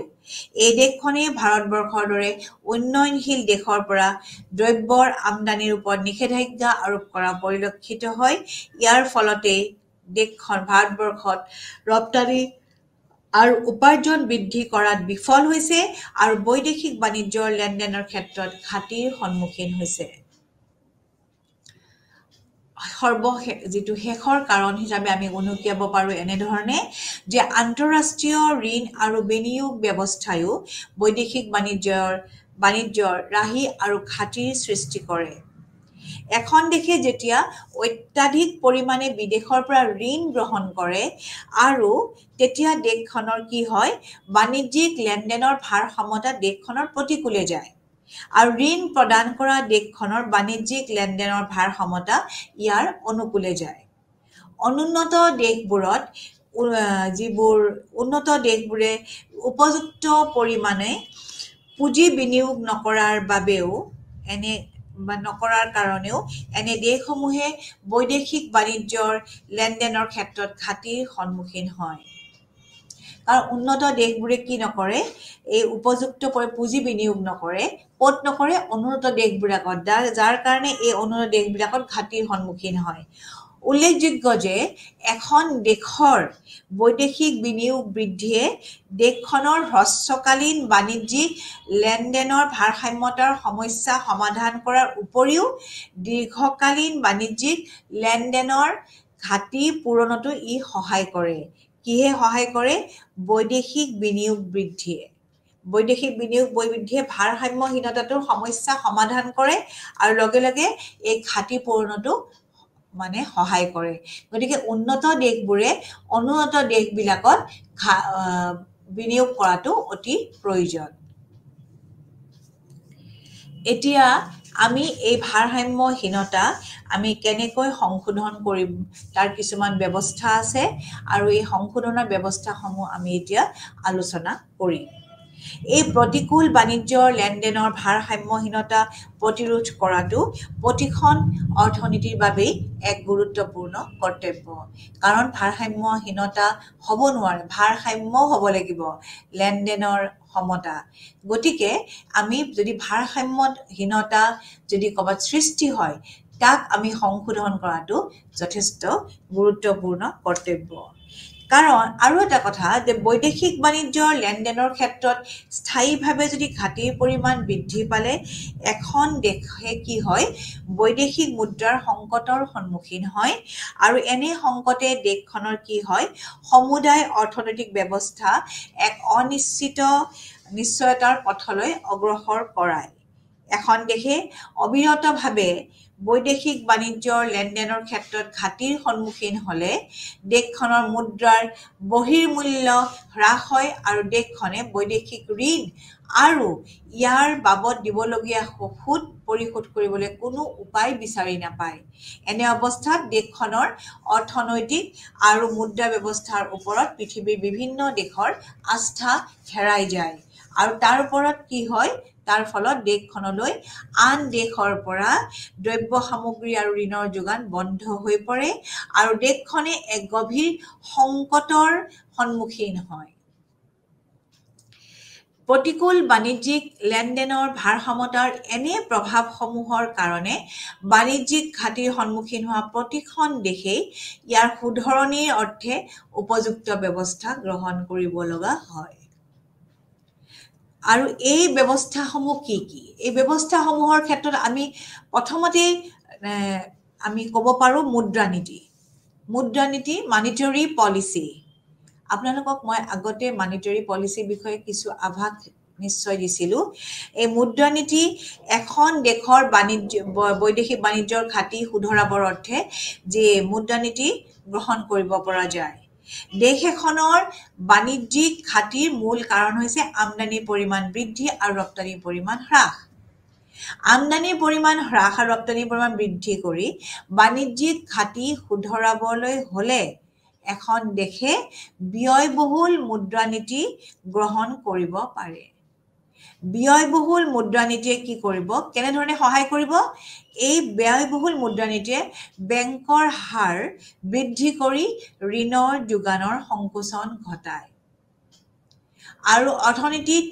এই দেশখনে ভাৰতবৰ্ষৰ দৰে উন্নয়নশীল দেশৰ পৰা দ্ৰব্যৰ আমদানিৰ ওপৰত নিষেধাজ্ঞা আৰোপ কৰা পৰিলক্ষিত হয়। ইয়াৰ ফলতেই দেশখন ভাৰতবৰ্ষত ৰপ্তানি আৰু উপাৰ্জন বৃদ্ধি কৰাত বিফল হৈছে আৰু বৈদেশিক বাণিজ্যৰ লেনদেনৰ ক্ষেত্ৰত ঘাটিৰ সন্মুখীন হৈছে। যিটো শেষৰ কাৰণ হিচাপে আমি উনুকিয়াব পাৰোঁ এনেধৰণে যে আন্তঃৰাষ্ট্ৰীয় ঋণ আৰু বিনিয়োগ ব্যৱস্থায়ো বৈদেশিক বাণিজ্যৰ ৰাহি আৰু ঘাটিৰ সৃষ্টি কৰে। এখন দেশে যেতিয়া অত্যাধিক পৰিমাণে বিদেশৰ পৰা ঋণ গ্ৰহণ কৰে আৰু তেতিয়া দেশখনৰ কি হয়, বাণিজ্যিক লেনদেনৰ ভাৰসাম্যতা দেশখনৰ প্ৰতিকূলে যায় আৰু ঋণ প্ৰদান কৰা দেশখনৰ বাণিজ্যিক লেনদেনৰ ভাৰসাম্যতা ইয়াৰ অনুকূলে যায়। অনুন্নত দেশবোৰত যিবোৰ উন্নত দেশবোৰে উপযুক্ত পৰিমাণে পুঁজি বিনিয়োগ নকৰাৰ কাৰণেও এনে দেশসমূহে বৈদেশিক বাণিজ্যৰ লেনদেনৰ ক্ষেত্ৰত ঘাটিৰ সন্মুখীন হয়। কাৰণ উন্নত দেশবোৰে কি নকৰে, এই উপযুক্ত পুঁজি বিনিয়োগ নকৰে। ক'ত নকৰে? অনুন্নত দেশবিলাকত, যাৰ কাৰণে এই অনুন্নত দেশবিলাকত ঘাটিৰ সন্মুখীন হয়। উল্লেখযোগ্য যে এখন দেশৰ বৈদেশিক বিনিয়োগ বৃদ্ধিয়ে দেশখনৰ হ্ৰস্বকালীন বাণিজ্যিক লেনদেনৰ ভাৰসাম্যতাৰ সমস্যা সমাধান কৰাৰ উপৰিও দীৰ্ঘকালীন বাণিজ্যিক লেনদেনৰ ঘাটি পূৰণতো ই সহায় কৰে। কিহে সহায় কৰে? বৈদেশিক বিনিয়োগ বৃদ্ধিয়ে। বৈদেশিক বিনিয়োগ বৃদ্ধিয়ে ভাৰসাম্যহীনতাটোৰ সমস্যা সমাধান কৰে আৰু লগে লগে এই ঘাটি পূৰণতো সহায় কৰে। গতিকে উন্নত দেশবোৰে অনুন্নত দেশবিলাকত বিনিয়োগ কৰাটো অতি প্ৰয়োজন। এতিয়া আমি এই ভাৰসাম্যহীনতা আমি কেনেকৈ সংশোধন কৰিম তাৰ কিছুমান ব্যৱস্থা আছে আৰু এই সংশোধনৰ ব্যৱস্থাসমূহ আমি এতিয়া আলোচনা কৰিম। এই প্ৰতিকূল বাণিজ্যৰ লেনদেনৰ ভাৰসাম্যহীনতা প্ৰতিৰোধ কৰাটো প্ৰতিখন অৰ্থনীতিৰ বাবেই এক গুৰুত্বপূৰ্ণ কৰ্তব্য। কাৰণ ভাৰসাম্যহীনতা হ'ব নোৱাৰে, ভাৰসাম্য হ'ব লাগিব লেনদেনৰ সমতা। গতিকে আমি যদি ভাৰসাম্যহীনতা যদি ক'ৰবাত সৃষ্টি হয়, তাক আমি সংশোধন কৰাটো যথেষ্ট গুৰুত্বপূৰ্ণ কৰ্তব্য। কাৰণ আৰু এটা কথা যে বৈদেশিক বাণিজ্যৰ লেনদেনৰ ক্ষেত্ৰত স্থায়ীভাৱে যদি ঘাটিৰ পৰিমাণ বৃদ্ধি পালে এখন দেশে কি হয়, বৈদেশিক মুদ্ৰাৰ সংকটৰ সন্মুখীন হয় আৰু এনে সংকটে দেশখনৰ কি হয়, সমুদায় অৰ্থনৈতিক ব্যৱস্থা এক নিশ্চয়তাৰ পথলৈ অগ্ৰসৰ কৰায়। এখন দেশে অবিৰতভাৱে বৈদেশিক বাণিজ্যৰ লেনদেনৰ ক্ষেত্ৰত ঘাটিৰ সন্মুখীন হ'লে দেশখনৰ মুদ্ৰাৰ বহিৰ্মূল্য হ্ৰাস হয় আৰু দেশখনে বৈদেশিক ঋণ আৰু ইয়াৰ বাবদ দিবলগীয়া সুদ পৰিশোধ কৰিবলৈ কোনো উপায় বিচাৰি নাপায়। এনে অৱস্থাত দেশখনৰ অৰ্থনৈতিক আৰু মুদ্ৰা ব্যৱস্থাৰ ওপৰত পৃথিৱীৰ বিভিন্ন দেশৰ আস্থা হেৰাই যায় আৰু তাৰ ওপৰত কি হয়, তাৰ ফলত দেশখনলৈ আন দেশৰ পৰা দ্ৰব্য সামগ্ৰী আৰু ঋণৰ যোগান বন্ধ হৈ পৰে আৰু দেশখনে এক গভীৰ সংকটৰ সন্মুখীন হয়। প্ৰতিকূল বাণিজ্যিক লেনদেনৰ ভাৰসাম্যতাৰ এনে প্ৰভাৱসমূহৰ কাৰণে বাণিজ্যিক ঘাটিৰ সন্মুখীন হোৱা প্ৰতিখন দেশেই ইয়াৰ শুধৰণিৰ অৰ্থে উপযুক্ত ব্যৱস্থা গ্ৰহণ কৰিব লগা হয়। আৰু এই ব্যৱস্থাসমূহ কি কি? এই ব্যৱস্থাসমূহৰ ক্ষেত্ৰত আমি প্ৰথমতে আমি ক'ব পাৰোঁ মুদ্ৰানীতি, মানিটাৰী পলিচি। আপোনালোকক মই আগতে মানিটাৰী পলিচিৰ বিষয়ে কিছু আভাস নিশ্চয় দিছিলোঁ। এই মুদ্ৰানীতি এখন দেশৰ বৈদেশিক বাণিজ্যৰ ঘাটি শুধৰাবৰ অৰ্থে যে মুদ্ৰানীতি গ্ৰহণ কৰিব পৰা যায়। দেশ এখনৰ বাণিজ্যিক ঘাটিৰ মূল কাৰণ হৈছে আমদানিৰ পৰিমাণ বৃদ্ধি আৰু ৰপ্তানিৰ পৰিমাণ হ্ৰাস। আমদানিৰ পৰিমাণ হ্ৰাস আৰু ৰপ্তানিৰ পৰিমাণ বৃদ্ধি কৰি বাণিজ্যিক ঘাটি শুধৰাবলৈ হ'লে এখন দেশে ব্যয়বহুল মুদ্ৰানীতি গ্ৰহণ কৰিব পাৰে। ব্যয়বহুল মুদ্ৰানীতিয়ে কি কৰিব? কেনেধৰণে সহায় কৰিব? এই ব্যয়বহুল মুদ্ৰানীতিয়ে বেংকৰ হাৰ বৃদ্ধি কৰি ঋণৰ যোগানৰ সংকোচন ঘটায়। আৰু অৰ্থনীতিত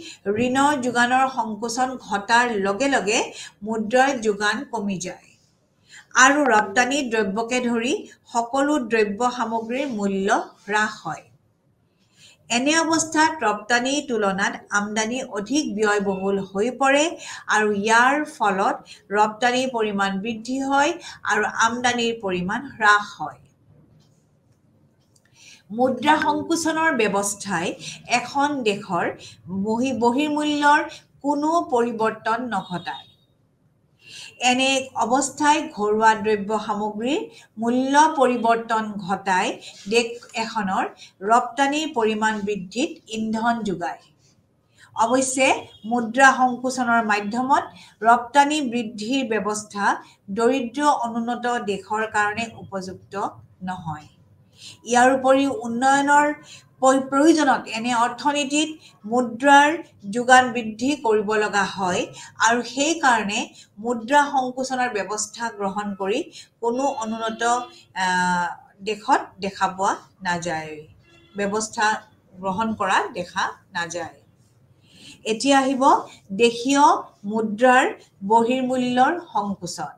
ঋণৰ যোগানৰ সংকোচন ঘটাৰ লগে লগে মুদ্ৰাৰ যোগান কমি যায় আৰু ৰপ্তানি দ্ৰব্যকে ধৰি সকলো দ্ৰব্য সামগ্ৰীৰ মূল্য হ্ৰাস হয়। এনে অৱস্থাত ৰপ্তানিৰ তুলনাত আমদানি অধিক ব্যয়বহুল হৈ পৰে আৰু ইয়াৰ ফলত ৰপ্তানিৰ পৰিমাণ বৃদ্ধি হয় আৰু আমদানিৰ পৰিমাণ হ্ৰাস হয়। মুদ্ৰা সংকোচনৰ ব্যৱস্থাই এখন দেশৰ বহিৰ্মূল্যৰ কোনো পৰিৱৰ্তন নঘটায়। এনে অৱস্থাই ঘৰুৱা দ্ৰব্য সামগ্ৰীৰ মূল্য পৰিৱৰ্তন ঘটাই দেশ এখনৰ ৰপ্তানিৰ পৰিমাণ বৃদ্ধিত ইন্ধন যোগায়। অৱশ্যে মুদ্ৰা সংকোচনৰ মাধ্যমত ৰপ্তানি বৃদ্ধিৰ ব্যৱস্থা দৰিদ্ৰ অনুন্নত দেশৰ কাৰণে উপযুক্ত নহয়। ইয়াৰ উপৰিও উন্নয়নৰ প্ৰয়োজনত এনে অৰ্থনীতিত মুদ্ৰাৰ যোগান বৃদ্ধি কৰিব লগা হয় আৰু সেইকাৰণে মুদ্ৰা সংকোচনৰ ব্যৱস্থা গ্ৰহণ কৰি কোনো অনুন্নত দেশত দেখা পোৱা নাযায়, ব্যৱস্থা গ্ৰহণ কৰা দেখা নাযায়। এতিয়া আহিব দেশীয় মুদ্ৰাৰ বহিৰ্মূল্যৰ সংকোচন।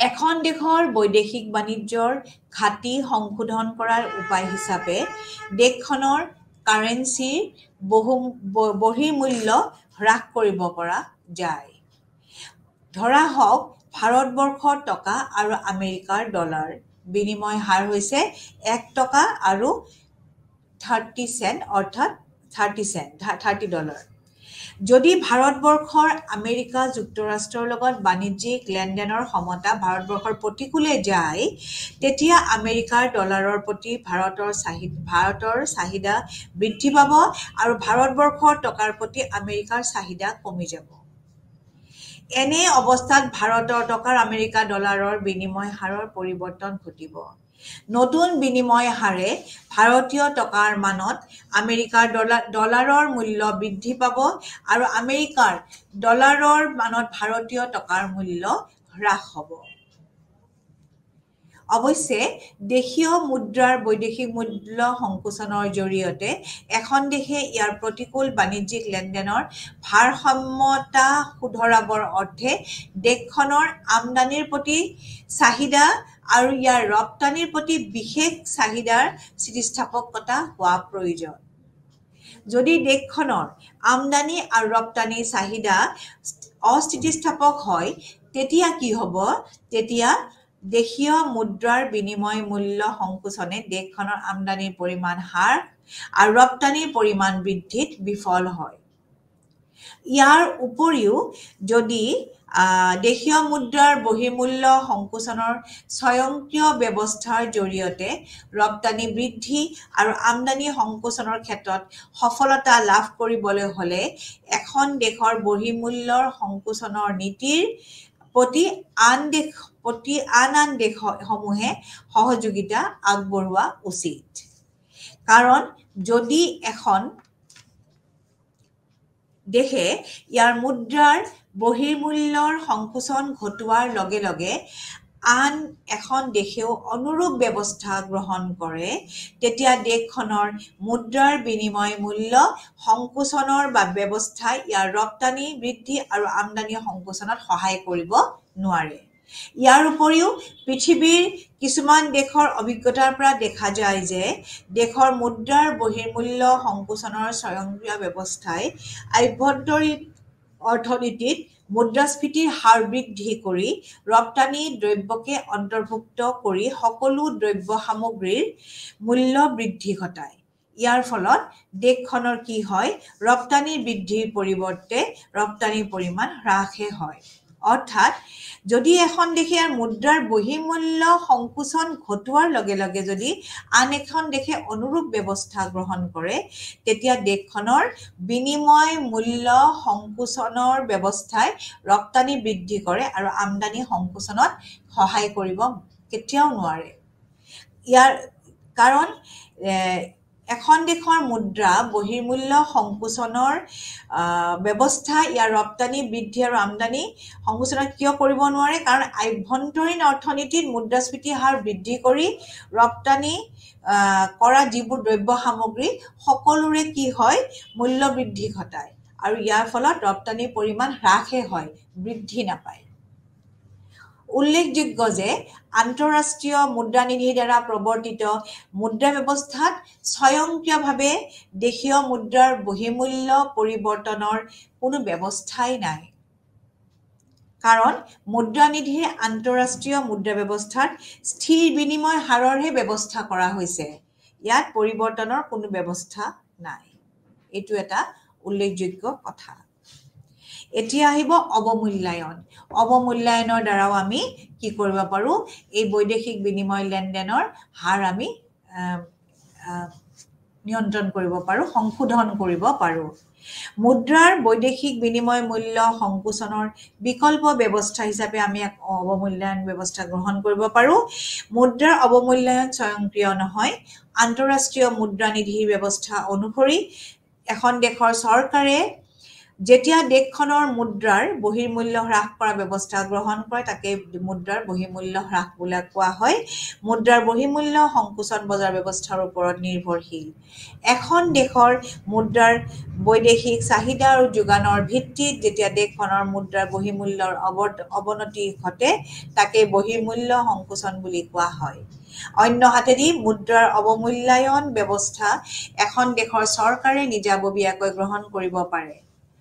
এখন দেশৰ বৈদেশিক বাণিজ্যৰ ঘাটি সংশোধন কৰাৰ উপায় হিচাপে দেশখনৰ কাৰেন্সিৰ বহিৰ্মূল্য হ্ৰাস কৰিব পৰা যায়। ধৰা হওক ভাৰতবৰ্ষৰ টকা আৰু আমেৰিকাৰ ডলাৰ বিনিময় হাৰ হৈছে 1 টকা আৰু 30 চেণ্ট অৰ্থাৎ 30 ডলাৰ। যদি ভাৰতবৰ্ষৰ আমেৰিকা যুক্তৰাষ্ট্ৰৰ লগত বাণিজ্যিক লেনদেনৰ সমতা ভাৰতবৰ্ষৰ প্ৰতিকূলে যায়, তেতিয়া আমেৰিকাৰ ডলাৰৰ প্ৰতি ভাৰতৰ চাহিদা বৃদ্ধি পাব আৰু ভাৰতবৰ্ষৰ টকাৰ প্ৰতি আমেৰিকাৰ চাহিদা কমি যাব। এনে অৱস্থাত ভাৰতৰ টকাৰ আমেৰিকা ডলাৰৰ বিনিময় হাৰৰ পৰিৱৰ্তন ঘটিব। নতুন বিনিময় হাৰে ভাৰতীয় টকাৰ মানত আমেৰিকাৰ ডলাৰৰ মূল্য বৃদ্ধি পাব আৰু আমেৰিকাৰ ডলাৰৰ মানত ভাৰতীয় টকাৰ মূল্য হ্ৰাস হ'ব। অৱশ্যে দেশীয় মুদ্ৰাৰ বৈদেশিক মূল্য সংকোচনৰ জৰিয়তে এখন দেশে ইয়াৰ প্ৰতিকূল বাণিজ্যিক লেনদেনৰ ভাৰসাম্যতা শুধৰাবৰ অৰ্থে দেশখনৰ আমদানিৰ প্ৰতি চাহিদা আৰু ইয়াৰ ৰপ্তানিৰ প্ৰতি বিশেষ চাহিদাৰ স্থিতিস্থাপকতা হোৱা প্ৰয়োজন। যদি দেশখনৰ আমদানি আৰু ৰপ্তানিৰ চাহিদা অস্থিতিস্থাপক হয়, তেতিয়া কি হ'ব? তেতিয়া দেশীয় মুদ্ৰাৰ বিনিময় মূল্য সংকোচনে দেশখনৰ আমদানিৰ পৰিমাণ হ্ৰাস আৰু ৰপ্তানিৰ পৰিমাণ বৃদ্ধিত বিফল হয়। ইয়াৰ উপৰিও যদি দেশীয় মুদ্ৰাৰ বহিৰ্মূল্য সংকোচনৰ স্বয়ংক্ৰিয় ব্যৱস্থাৰ জৰিয়তে ৰপ্তানি বৃদ্ধি আৰু আমদানি সংকোচনৰ ক্ষেত্ৰত সফলতা লাভ কৰিবলৈ হ'লে এখন দেশৰ বহিৰ্মূল্যৰ সংকোচনৰ নীতিৰ প্ৰতি আন দেশসমূহে সহযোগিতা আগবঢ়োৱা উচিত। কাৰণ যদি এখন দেশে ইয়াৰ মুদ্ৰাৰ বহিৰ্মূল্যৰ সংকোচন ঘটোৱাৰ লগে লগে আন এখন দেশেও অনুৰূপ ব্যৱস্থা গ্ৰহণ কৰে, তেতিয়া দেশখনৰ মুদ্ৰাৰ বিনিময় মূল্য সংকোচনৰ ব্যৱস্থাই ইয়াৰ ৰপ্তানি বৃদ্ধি আৰু আমদানি সংকোচনত সহায় কৰিব নোৱাৰে। ইয়াৰ উপৰিও পৃথিৱীৰ কিছুমান দেশৰ অভিজ্ঞতাৰ পৰা দেখা যায় যে দেশৰ মুদ্ৰাৰ বহিৰ্মূল্য সংকোচনৰ স্বয়ংক্ৰিয় ব্যৱস্থাই আভ্যন্তৰীণ অৰ্থনীতিত মুদ্ৰাস্ফীতিৰ হাৰ বৃদ্ধি কৰি ৰপ্তানি দ্ৰব্যকে অন্তৰ্ভুক্ত কৰি সকলো দ্ৰব্য সামগ্ৰীৰ মূল্য বৃদ্ধি ঘটায়। ইয়াৰ ফলত দেশখনৰ কি হয়? ৰপ্তানি বৃদ্ধিৰ পৰিৱৰ্তে ৰপ্তানিৰ পৰিমাণ হ্ৰাসহে হয়। অৰ্থাৎ যদি এখন দেশে মুদ্ৰাৰ বহিৰ্মূল্য সংকোচন ঘটোৱাৰ লগে লগে যদি আন এখন দেশে অনুৰূপ ব্যৱস্থা গ্ৰহণ কৰে তেতিয়া দেশখনৰ বিনিময় মূল্য সংকোচনৰ ব্যৱস্থাই ৰপ্তানি বৃদ্ধি কৰে আৰু আমদানি সংকোচনত সহায় কৰিব কেতিয়াও নোৱাৰে ইয়াৰ কাৰণ এখন দেশৰ মুদ্ৰা বহিৰ্মূল্য সংকোচনৰ ব্যৱস্থা ইয়াৰ ৰপ্তানি বৃদ্ধি আৰু আমদানি সংকোচনত কিয় কৰিব নোৱাৰে কাৰণ আভ্যন্তৰীণ অৰ্থনীতিত মুদ্ৰাস্ফীতি হাৰ বৃদ্ধি কৰি ৰপ্তানি কৰা যিবোৰ দ্ৰব্য সামগ্ৰী সকলোৰে কি হয় মূল্য বৃদ্ধি ঘটায় আৰু ইয়াৰ ফলত ৰপ্তানিৰ পৰিমাণ হ্ৰাসহে হয় বৃদ্ধি নাপায় উল্লেখযোগ্য যে আন্তঃৰাষ্ট্ৰীয় মুদ্ৰানিধিৰ দ্বাৰা প্ৰৱৰ্তিত মুদ্ৰা ব্যৱস্থাত স্বয়ংক্ৰিয়ভাৱে দেশীয় মুদ্ৰাৰ বহিৰ্মূল্য পৰিৱৰ্তনৰ কোনো ব্যৱস্থাই নাই কাৰণ মুদ্ৰানিধিৰ আন্তঃৰাষ্ট্ৰীয় মুদ্ৰা ব্যৱস্থাত স্থিৰ বিনিময় হাৰৰহে ব্যৱস্থা কৰা হৈছে ইয়াত পৰিৱৰ্তনৰ কোনো ব্যৱস্থা নাই এইটো এটা উল্লেখযোগ্য কথা এতিয়া আহিব অৱমূল্যায়নৰ দ্বাৰাও আমি কি কৰিব পাৰো এই বৈদেশিক বিনিময় লেনদেনৰ হাৰ আমি নিয়ন্ত্ৰণ কৰিব পাৰো সংশোধন কৰিব পাৰো মুদ্ৰাৰ বৈদেশিক বিনিময় মূল্য সংকোচনৰ বিকল্প ব্যৱস্থা হিচাপে আমি অৱমূল্যায়ন ব্যৱস্থা গ্ৰহণ কৰিব পাৰো মুদ্ৰাৰ অৱমূল্যায়ন স্বয়ংক্ৰিয় নহয় আন্তঃৰাষ্ট্ৰীয় মুদ্ৰানিধিৰ ব্যৱস্থা অনুসৰি এখন দেশৰ চৰকাৰে যেতিয়া দেশখনৰ মুদ্ৰাৰ বহিৰ্মূল্য হ্ৰাস কৰা ব্যৱস্থা গ্ৰহণ কৰে তাকে মুদ্ৰাৰ বহিৰ্মূল্য হ্ৰাস বুলি কোৱা হয় মুদ্ৰাৰ বহিৰ্মূল্য সংকোচন বজাৰ ব্যৱস্থাৰ ওপৰত নিৰ্ভৰশীল এখন দেশৰ মুদ্ৰাৰ বৈদেশিক চাহিদা আৰু যোগানৰ ভিত্তিত যেতিয়া দেশখনৰ মুদ্ৰাৰ বহিৰ্মূল্যৰ অৱনতি ঘটে তাকে বহিৰ্মূল্য সংকোচন বুলি কোৱা হয় অন্য হাতেদি মুদ্ৰাৰ অৱমূল্যায়ন ব্যৱস্থা এখন দেশৰ চৰকাৰে নিজাববীয়াকৈ গ্ৰহণ কৰিব পাৰে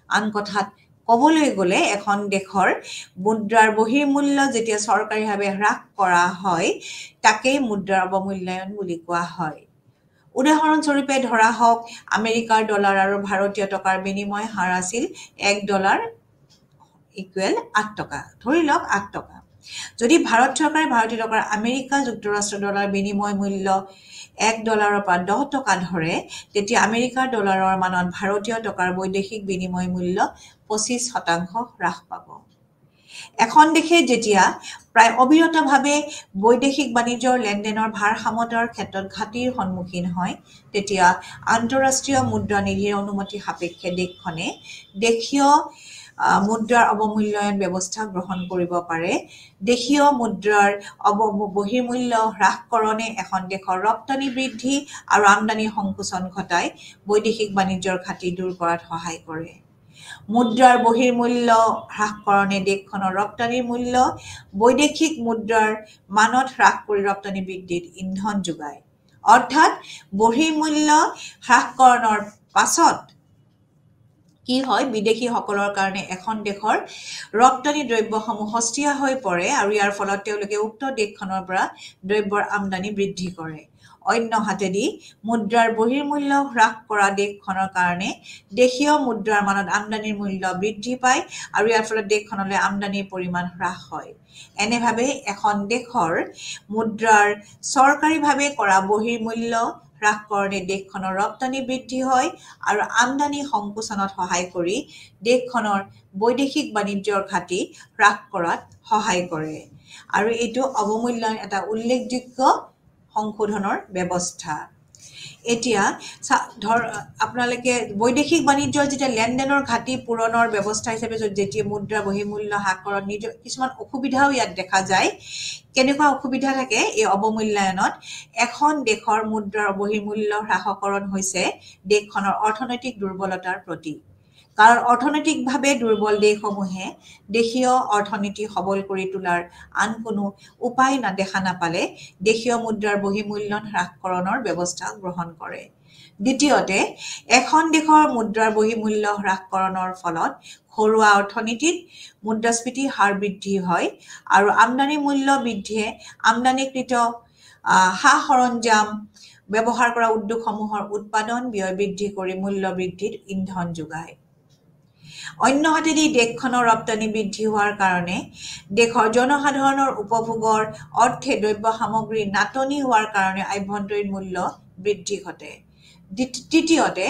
আন কথাত ক'বলৈ গ'লে এখন দেশৰ মুদ্ৰাৰ বহিৰ্মূল্য যেতিয়া চৰকাৰীভাৱে হ্ৰাস কৰা হয় তাকেই মুদ্ৰাৰ অৱমূল্যায়ন বুলি কোৱা হয় উদাহৰণস্বৰূপে ধৰা হওক আমেৰিকাৰ ডলাৰ আৰু ভাৰতীয় টকাৰ বিনিময় হাৰ আছিল $1 = 8 টকা ধৰি লওক 8 টকা যদি ভাৰত চৰকাৰে ভাৰতীয় টকাৰ আমেৰিকা যুক্তৰাষ্ট্ৰ ডলাৰ বিনিময় মূল্য $1 পৰা 10 টকা ধৰে তেতিয়া আমেৰিকাৰ ডলাৰৰ মানত ভাৰতীয় টকাৰ বৈদেশিক বিনিময় মূল্য 25% হ্ৰাস পাব এখন দেশে যেতিয়া প্ৰায় অবিৰতভাৱে বৈদেশিক বাণিজ্যৰ লেনদেনৰ ভাৰসাম্যতাৰ ক্ষেত্ৰত ঘাটিৰ সন্মুখীন হয় তেতিয়া আন্তঃৰাষ্ট্ৰীয় মুদ্ৰানিধিৰ অনুমতি সাপেক্ষে দেশখনে দেশীয় মুদ্ৰাৰ অৱমূল্যায়ন ব্যৱস্থা গ্ৰহণ কৰিব পাৰে দেশীয় মুদ্ৰাৰ বহিৰ্মূল্য হ্ৰাসকৰণে এখন দেশৰ ৰপ্তানি বৃদ্ধি আৰু আমদানি সংকোচন ঘটাই বৈদেশিক বাণিজ্যৰ ঘাটি দূৰ কৰাত সহায় কৰে মুদ্ৰাৰ বহিৰ্মূল্য হ্ৰাসকৰণে দেশখনৰ ৰপ্তানিৰ মূল্য বৈদেশিক মুদ্ৰাৰ মানত হ্ৰাস কৰি ৰপ্তানি বৃদ্ধিত ইন্ধন যোগায় অৰ্থাৎ বহিৰ্মূল্য হ্ৰাসকৰণৰ পাছত কি হয় বিদেশীসকলৰ কাৰণে এখন দেশৰ ৰপ্তানি দ্ৰব্যসমূহ সস্তীয়া হৈ পৰে আৰু ইয়াৰ ফলত তেওঁলোকে উক্ত দেশখনৰ পৰা দ্ৰব্যৰ আমদানি বৃদ্ধি কৰে অন্য হাতেদি মুদ্ৰাৰ বহিৰ্মূল্য হ্ৰাস কৰা দেশখনৰ কাৰণে দেশীয় মুদ্ৰাৰ মানত আমদানিৰ মূল্য বৃদ্ধি পায় আৰু ইয়াৰ ফলত দেশখনলৈ আমদানিৰ পৰিমাণ হ্ৰাস হয় এনেভাৱে এখন দেশৰ মুদ্ৰাৰ চৰকাৰীভাৱে কৰা বহিৰ্মূল্য হ্ৰাসকৰণে দেশখনৰ ৰপ্তানি বৃদ্ধি হয় আৰু আমদানি সংকোচনত সহায় কৰি দেশখনৰ বৈদেশিক বাণিজ্যৰ ঘাটি হ্ৰাস কৰাত সহায় কৰে আৰু এইটো অৱমূল্যায়ন এটা উল্লেখযোগ্য সংশোধনৰ ব্যৱস্থা এতিয়া আপোনালোকে বৈদেশিক বাণিজ্যৰ যেতিয়া লেনদেনৰ ঘাটি পূৰণৰ ব্যৱস্থা হিচাপে যেতিয়া মুদ্ৰা বহিৰ্মূল্য হ্ৰাসকৰত নিজৰ কিছুমান অসুবিধাও ইয়াত দেখা যায় কেনেকুৱা অসুবিধা থাকে এই অৱমূল্যায়নত এখন দেশৰ মুদ্ৰাৰ বহিৰ্মূল্য হ্ৰাসকৰণ হৈছে দেশখনৰ অৰ্থনৈতিক দুৰ্বলতাৰ প্ৰতীক কাৰণ অৰ্থনৈতিকভাৱে দুৰ্বল দেশসমূহে দেশীয় অৰ্থনীতি সবল কৰি তোলাৰ আন কোনো উপায় দেখা নাপালে দেশীয় মুদ্ৰাৰ বহিৰ্মূল্য হ্ৰাসকৰণৰ ব্যৱস্থা গ্ৰহণ কৰে দ্বিতীয়তে এখন দেশৰ মুদ্ৰাৰ বহিৰ্মূল্য হ্ৰাসকৰণৰ ফলত ঘৰুৱা অৰ্থনীতিত মুদ্ৰাস্ফীতি হাৰ বৃদ্ধি হয় আৰু আমদানি মূল্য বৃদ্ধিয়ে আমদানিকৃত সা-সৰঞ্জাম ব্যৱহাৰ কৰা উদ্যোগসমূহৰ উৎপাদন ব্যয় বৃদ্ধি কৰি মূল্য বৃদ্ধিত ইন্ধন যোগায় অন্যহাতেদি দেশখনৰ ৰপ্তানি বৃদ্ধি হোৱাৰ কাৰণে দেশৰ জনসাধাৰণৰ উপভোগৰ অৰ্থে দ্ৰব্য সামগ্ৰীৰ নাটনি হোৱাৰ কাৰণে আভ্যন্তৰীণ মূল্য বৃদ্ধি ঘটে। তৃতীয়তে,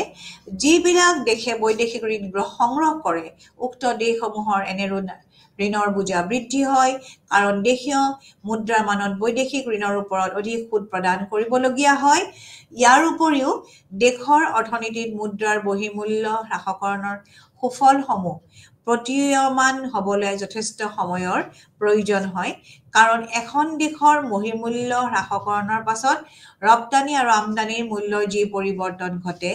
যিবিলাক দেশে বৈদেশিক ঋণ সংগ্ৰহ কৰে, উক্ত দেশসমূহৰ এনে ঋণৰ বোজা বৃদ্ধি হয়, কাৰণ দেশীয় মুদ্ৰাৰ মানত বৈদেশিক ঋণৰ ওপৰত অধিক সুদ প্ৰদান কৰিবলগীয়া হয়। ইয়াৰ উপৰিও দেশৰ অৰ্থনীতিত মুদ্ৰাৰ বহিৰ্মূল্য হ্ৰাসকৰণৰ সুফলসমূহ প্ৰতীয়মান হ'বলৈ যথেষ্ট সময়ৰ প্ৰয়োজন হয়, কাৰণ এখন দেশৰ বহিৰ্মূল্য হ্ৰাসকৰণৰ পাছত ৰপ্তানি আৰু আমদানিৰ মূল্যৰ যি পৰিৱৰ্তন ঘটে,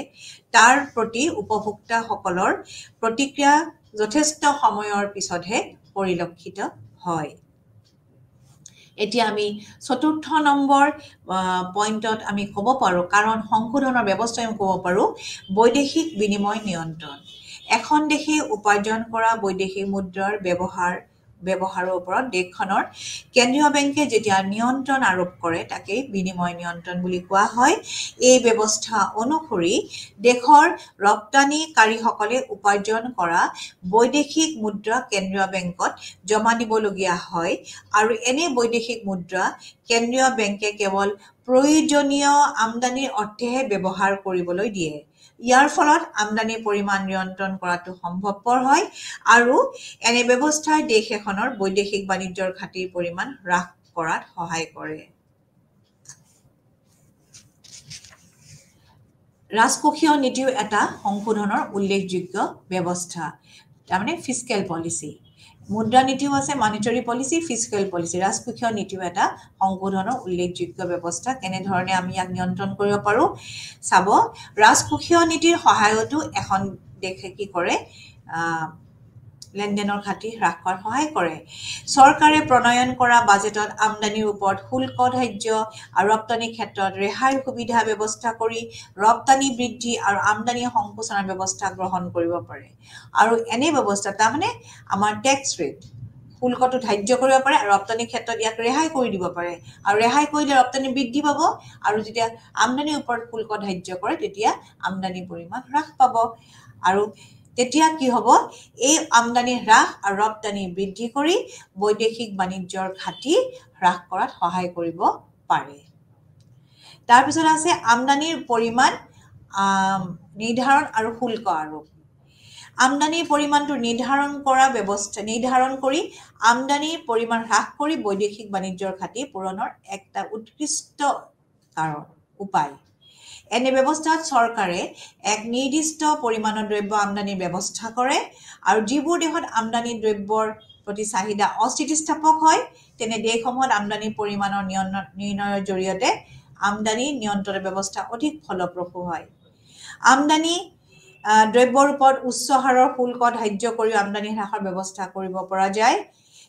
তাৰ প্ৰতি উপভোক্তাসকলৰ প্ৰতিক্ৰিয়া যথেষ্ট সময়ৰ পিছতহে পৰিলক্ষিত হয়। এতিয়া আমি চতুৰ্থ নম্বৰ পইণ্টত আমি ক'ব পাৰোঁ, কাৰণ সংশোধনৰ ব্যৱস্থাই আমি ক'ব পাৰোঁ বৈদেশিক বিনিময় নিয়ন্ত্ৰণ। এখন দেশে উপাৰ্জন কৰা বৈদেশিক মুদ্ৰাৰ ব্যৱহাৰৰ ওপৰত দেশখনৰ কেন্দ্ৰীয় বেংকে যেতিয়া নিয়ন্ত্ৰণ আৰোপ কৰে, তাকেই বিনিময় নিয়ন্ত্ৰণ বুলি কোৱা হয়। এই ব্যৱস্থা অনুসৰি দেশৰ ৰপ্তানিকাৰীসকলে উপাৰ্জন কৰা বৈদেশিক মুদ্ৰা কেন্দ্ৰীয় বেংকত জমা দিবলগীয়া হয়, আৰু এনে বৈদেশিক মুদ্ৰা কেন্দ্ৰীয় বেংকে কেৱল প্ৰয়োজনীয় আমদানিৰ অৰ্থেহে ব্যৱহাৰ কৰিবলৈ দিয়ে। ইয়াৰ ফলত আমদানিৰ পৰিমাণ নিয়ন্ত্ৰণ কৰাটো সম্ভৱপৰ হয়, আৰু এনে ব্যৱস্থাই দেশ এখনৰ বৈদেশিক বাণিজ্যৰ ঘাটিৰ পৰিমাণ হ্ৰাস কৰাত সহায় কৰে। ৰাজকোষীয় নীতিও এটা সংশোধনৰ উল্লেখযোগ্য ব্যৱস্থা, তাৰমানে ফিস্কেল পলিচি। মুদ্ৰা নীতিও আছে, মনিটাৰী পলিচি, ফিস্কেল পলিচি। ৰাজকোষীয় নীতিও এটা সংশোধনৰ উল্লেখযোগ্য ব্যৱস্থা। কেনেধৰণে আমি ইয়াক নিয়ন্ত্ৰণ কৰিব পাৰোঁ চাব। ৰাজকোষীয় নীতিৰ সহায়তো এখন দেশে কি কৰে, লেনদেনৰ ঘাটি হ্ৰাস কৰাত সহায় কৰে। চৰকাৰে প্ৰণয়ন কৰা বাজেটত আমদানিৰ ওপৰত শুল্ক ধাৰ্য আৰু ৰপ্তানিৰ ক্ষেত্ৰত ৰেহাইৰ সুবিধা ব্যৱস্থা কৰি ৰপ্তানি বৃদ্ধি আৰু আমদানি সংকোচনৰ ব্যৱস্থা গ্ৰহণ কৰিব পাৰে। আৰু এনে ব্যৱস্থা তাৰমানে আমাৰ টেক্স ৰেট, শুল্কটো ধাৰ্য কৰিব পাৰে, আৰু ৰপ্তানিৰ ক্ষেত্ৰত ইয়াক ৰেহাই কৰি দিব পাৰে। আৰু ৰেহাই কৰিলে ৰপ্তানি বৃদ্ধি পাব, আৰু যেতিয়া আমদানিৰ ওপৰত শুল্ক ধাৰ্য কৰে, তেতিয়া আমদানিৰ পৰিমাণ হ্ৰাস পাব। আৰু তেতিয়া কি হ'ব, এই আমদানি হ্ৰাস আৰু ৰপ্তানি বৃদ্ধি কৰি বৈদেশিক বাণিজ্যৰ ঘাটি হ্ৰাস কৰাত সহায় কৰিব পাৰে। তাৰপিছত আছে আমদানিৰ পৰিমাণ নিৰ্ধাৰণ আৰু শুল্ক আৰোপ। আমদানিৰ পৰিমাণটো নিৰ্ধাৰণ কৰি আমদানিৰ পৰিমাণ হ্ৰাস কৰি বৈদেশিক বাণিজ্যৰ ঘাটি পূৰণৰ একটা উৎকৃষ্ট উপায়। এনে ব্যৱস্থাত চৰকাৰে এক নিৰ্দিষ্ট পৰিমাণৰ দ্ৰব্য আমদানিৰ ব্যৱস্থা কৰে, আৰু যিবোৰ দেশত আমদানি দ্ৰব্যৰ প্ৰতি চাহিদা অস্থিতিস্থাপক হয়, তেনে দেশসমূহত আমদানিৰ পৰিমাণৰ নিৰ্ণয়ৰ জৰিয়তে আমদানি নিয়ন্ত্ৰণৰ ব্যৱস্থা অধিক ফলপ্ৰসূ হয়। আমদানি দ্ৰব্যৰ ওপৰত উচ্চ হাৰৰ শুল্ক ধাৰ্য কৰিও আমদানি হ্ৰাসৰ ব্যৱস্থা কৰিব পৰা যায়।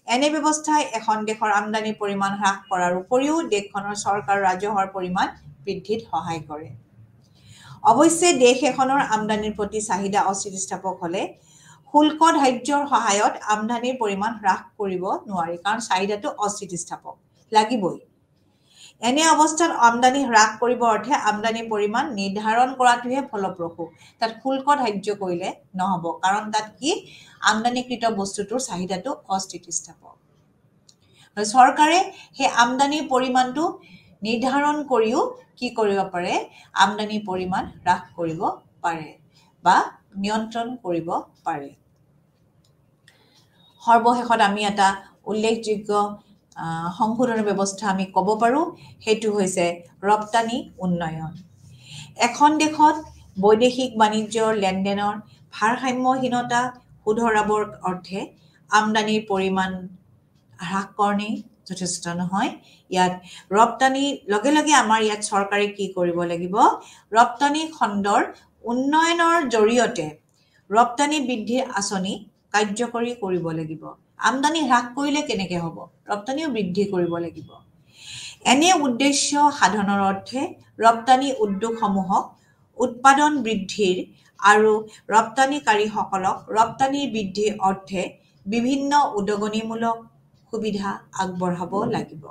এনে ব্যৱস্থাই এখন দেশৰ আমদানিৰ পৰিমাণ হ্ৰাস কৰাৰ উপৰিও দেশখনৰ চৰকাৰ ৰাজহৰ পৰিমাণ বৃদ্ধিত সহায় কৰে। অৱশ্যে দেশ এখনৰ আমদানিৰ প্ৰতি চাহিদা অস্থিতিস্থাপক হ'লে শুল্ক ধাৰ্যৰ সহায়ত আমদানিৰ পৰিমাণ হ্ৰাস কৰিব নোৱাৰি, কাৰণ চাহিদাটো অস্থিতিস্থাপক লাগিবই। এনে অৱস্থাত আমদানি হ্ৰাস কৰিব অৰ্থে আমদানিৰ পৰিমাণ নিৰ্ধাৰণ কৰাটোহে ফলপ্ৰসূ। তাত শুল্ক ধাৰ্য কৰিলে নহ'ব, কাৰণ তাত কি, আমদানিকৃত বস্তুটোৰ চাহিদাটো অস্থিতিস্থাপক। চৰকাৰে সেই আমদানিৰ পৰিমাণটো নিৰ্ধাৰণ কৰিও কি কৰিব পাৰে, আমদানিৰ পৰিমাণ হ্ৰাস কৰিব পাৰে বা নিয়ন্ত্ৰণ কৰিব পাৰে। সৰ্বশেষত আমি এটা উল্লেখযোগ্য সংশোধনৰ ব্যৱস্থা আমি ক'ব পাৰোঁ, সেইটো হৈছে ৰপ্তানি উন্নয়ন। এখন দেশত বৈদেশিক বাণিজ্যৰ লেনদেনৰ ভাৰসাম্যহীনতা শুধৰাবৰ অৰ্থে আমদানিৰ পৰিমাণ হ্ৰাসকৰণেই যথেষ্ট নহয়। ইয়াত ৰপ্তানিৰ লগে লগে আমাৰ ইয়াত চৰকাৰে কি কৰিব লাগিব, ৰপ্তানি খণ্ডৰ উন্নয়নৰ জৰিয়তে ৰপ্তানি বৃদ্ধিৰ আঁচনি কাৰ্যকৰী কৰিব লাগিব। আমদানি হ্ৰাস কৰিলে কেনেকৈ হ'ব, ৰপ্তানিও বৃদ্ধি কৰিব লাগিব। এনে উদ্দেশ্য সাধনৰ অৰ্থে ৰপ্তানি উদ্যোগসমূহক উৎপাদন বৃদ্ধিৰ আৰু ৰপ্তানিকাৰীসকলক ৰপ্তানি বৃদ্ধিৰ অৰ্থে বিভিন্ন উদগনিমূলক সুবিধা আগবঢ়াব লাগিব।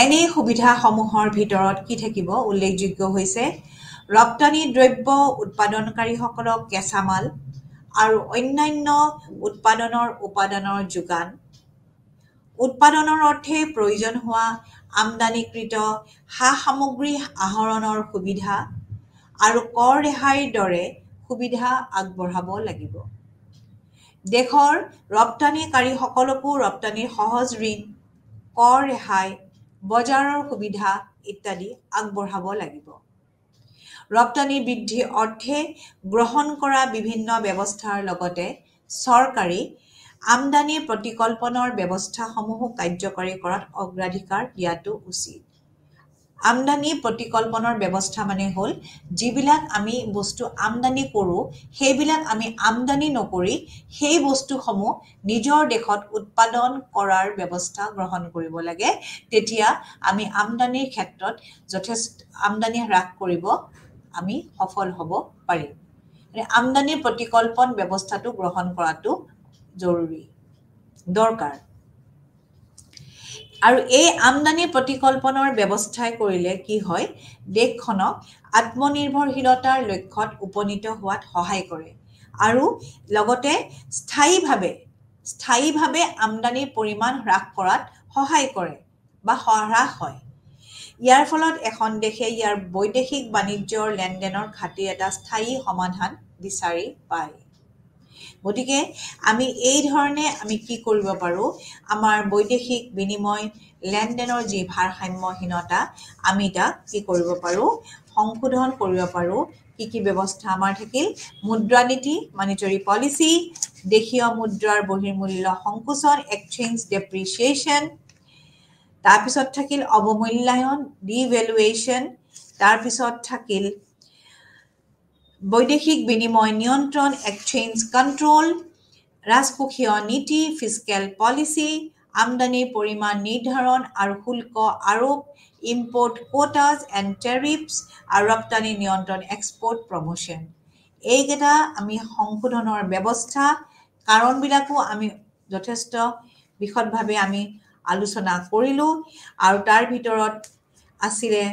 এনে সুবিধাসমূহৰ ভিতৰত কি থাকিব, উল্লেখযোগ্য হৈছে ৰপ্তানি দ্ৰব্য উৎপাদনকাৰীসকলক কেঁচামাল আৰু অন্যান্য উৎপাদনৰ উপাদানৰ যোগান, উৎপাদনৰ অৰ্থে প্ৰয়োজন হোৱা আমদানিকৃত সা-সামগ্ৰী আহৰণৰ সুবিধা আৰু কৰ ৰেহাইৰ দৰে সুবিধা আগবঢ়াব লাগিব। দেশৰ ৰপ্তানিকাৰীসকলকো ৰপ্তানিৰ সহজ ঋণ, কৰ ৰেহাই, বজাৰৰ সুবিধা ইত্যাদি আগবঢ়াব লাগিব। ৰপ্তানি বৃদ্ধিৰ অৰ্থে গ্ৰহণ কৰা বিভিন্ন ব্যৱস্থাৰ লগতে চৰকাৰী আমদানি প্ৰতিকল্পনৰ ব্যৱস্থাসমূহো কাৰ্যকৰী কৰাত অগ্ৰাধিকাৰ দিয়াটো উচিত। আমদানি প্ৰতিকল্পনৰ ব্যৱস্থা মানে হ'ল যিবিলাক আমি বস্তু আমদানি কৰোঁ সেইবিলাক আমি আমদানি নকৰি সেই বস্তুসমূহ নিজৰ দেশত উৎপাদন কৰাৰ ব্যৱস্থা গ্ৰহণ কৰিব লাগে। তেতিয়া আমি আমদানিৰ ক্ষেত্ৰত যথেষ্ট আমদানি হ্ৰাস কৰিব আমি সফল হ'ব পাৰিম। আমদানিৰ প্ৰতিকল্পন ব্যৱস্থাটো গ্ৰহণ কৰাটো জৰুৰী, দৰকাৰ। আৰু এই আমদানি প্ৰতিকল্পনৰ ব্যৱস্থাই কৰিলে কি হয়, দেশখনক আত্মনিৰ্ভৰশীলতাৰ লক্ষ্যত উপনীত হোৱাত সহায় কৰে আৰু লগতে স্থায়ীভাৱে আমদানিৰ পৰিমাণ হ্ৰাস কৰাত সহায় কৰে বা হ্ৰাস হয়। ইয়াৰ ফলত এখন দেশে ইয়াৰ বৈদেশিক বাণিজ্যৰ লেনদেনৰ ঘাটিৰ এটা স্থায়ী সমাধান বিচাৰি পায়। গতিকে আমি এই ধৰণে আমি কি কৰিব পাৰোঁ, আমাৰ বৈদেশিক বিনিময় লেনদেনৰ যি ভাৰসাম্যহীনতা আমি তাক কি কৰিব পাৰোঁ, সংশোধন কৰিব পাৰোঁ। কি ব্যৱস্থা আমাৰ থাকিল, মুদ্ৰানীতি মনিটাৰী পলিচি, দেশীয় মুদ্ৰাৰ বহিৰ্মূল্য সংকোচন এক্সচেঞ্জ ডেপ্ৰিচিয়েশ্যন, তাৰপিছত থাকিল অৱমূল্যায়ন ডিভেলুৱেশ্যন, তাৰপিছত থাকিল বৈদেশিক বিনিময় নিয়ন্ত্ৰণ এক্সচেঞ্জ কণ্ট্ৰল, ৰাজকোষীয় নীতি ফিস্কেল পলিচি, আমদানিৰ পৰিমাণ নিৰ্ধাৰণ আৰু শুল্ক আৰোপ, ইম্পৰ্ট কোটাজ এণ্ড টেৰিফছ আৰু ৰপ্তানি নিয়ন্ত্ৰণ এক্সপৰ্ট প্ৰমোশ্যন। এইকেইটা আমি সংশোধনৰ ব্যৱস্থা কাৰণবিলাকো আমি যথেষ্ট বিশদভাৱে আমি আলোচনা কৰিলোঁ। আৰু তাৰ ভিতৰত আছিলে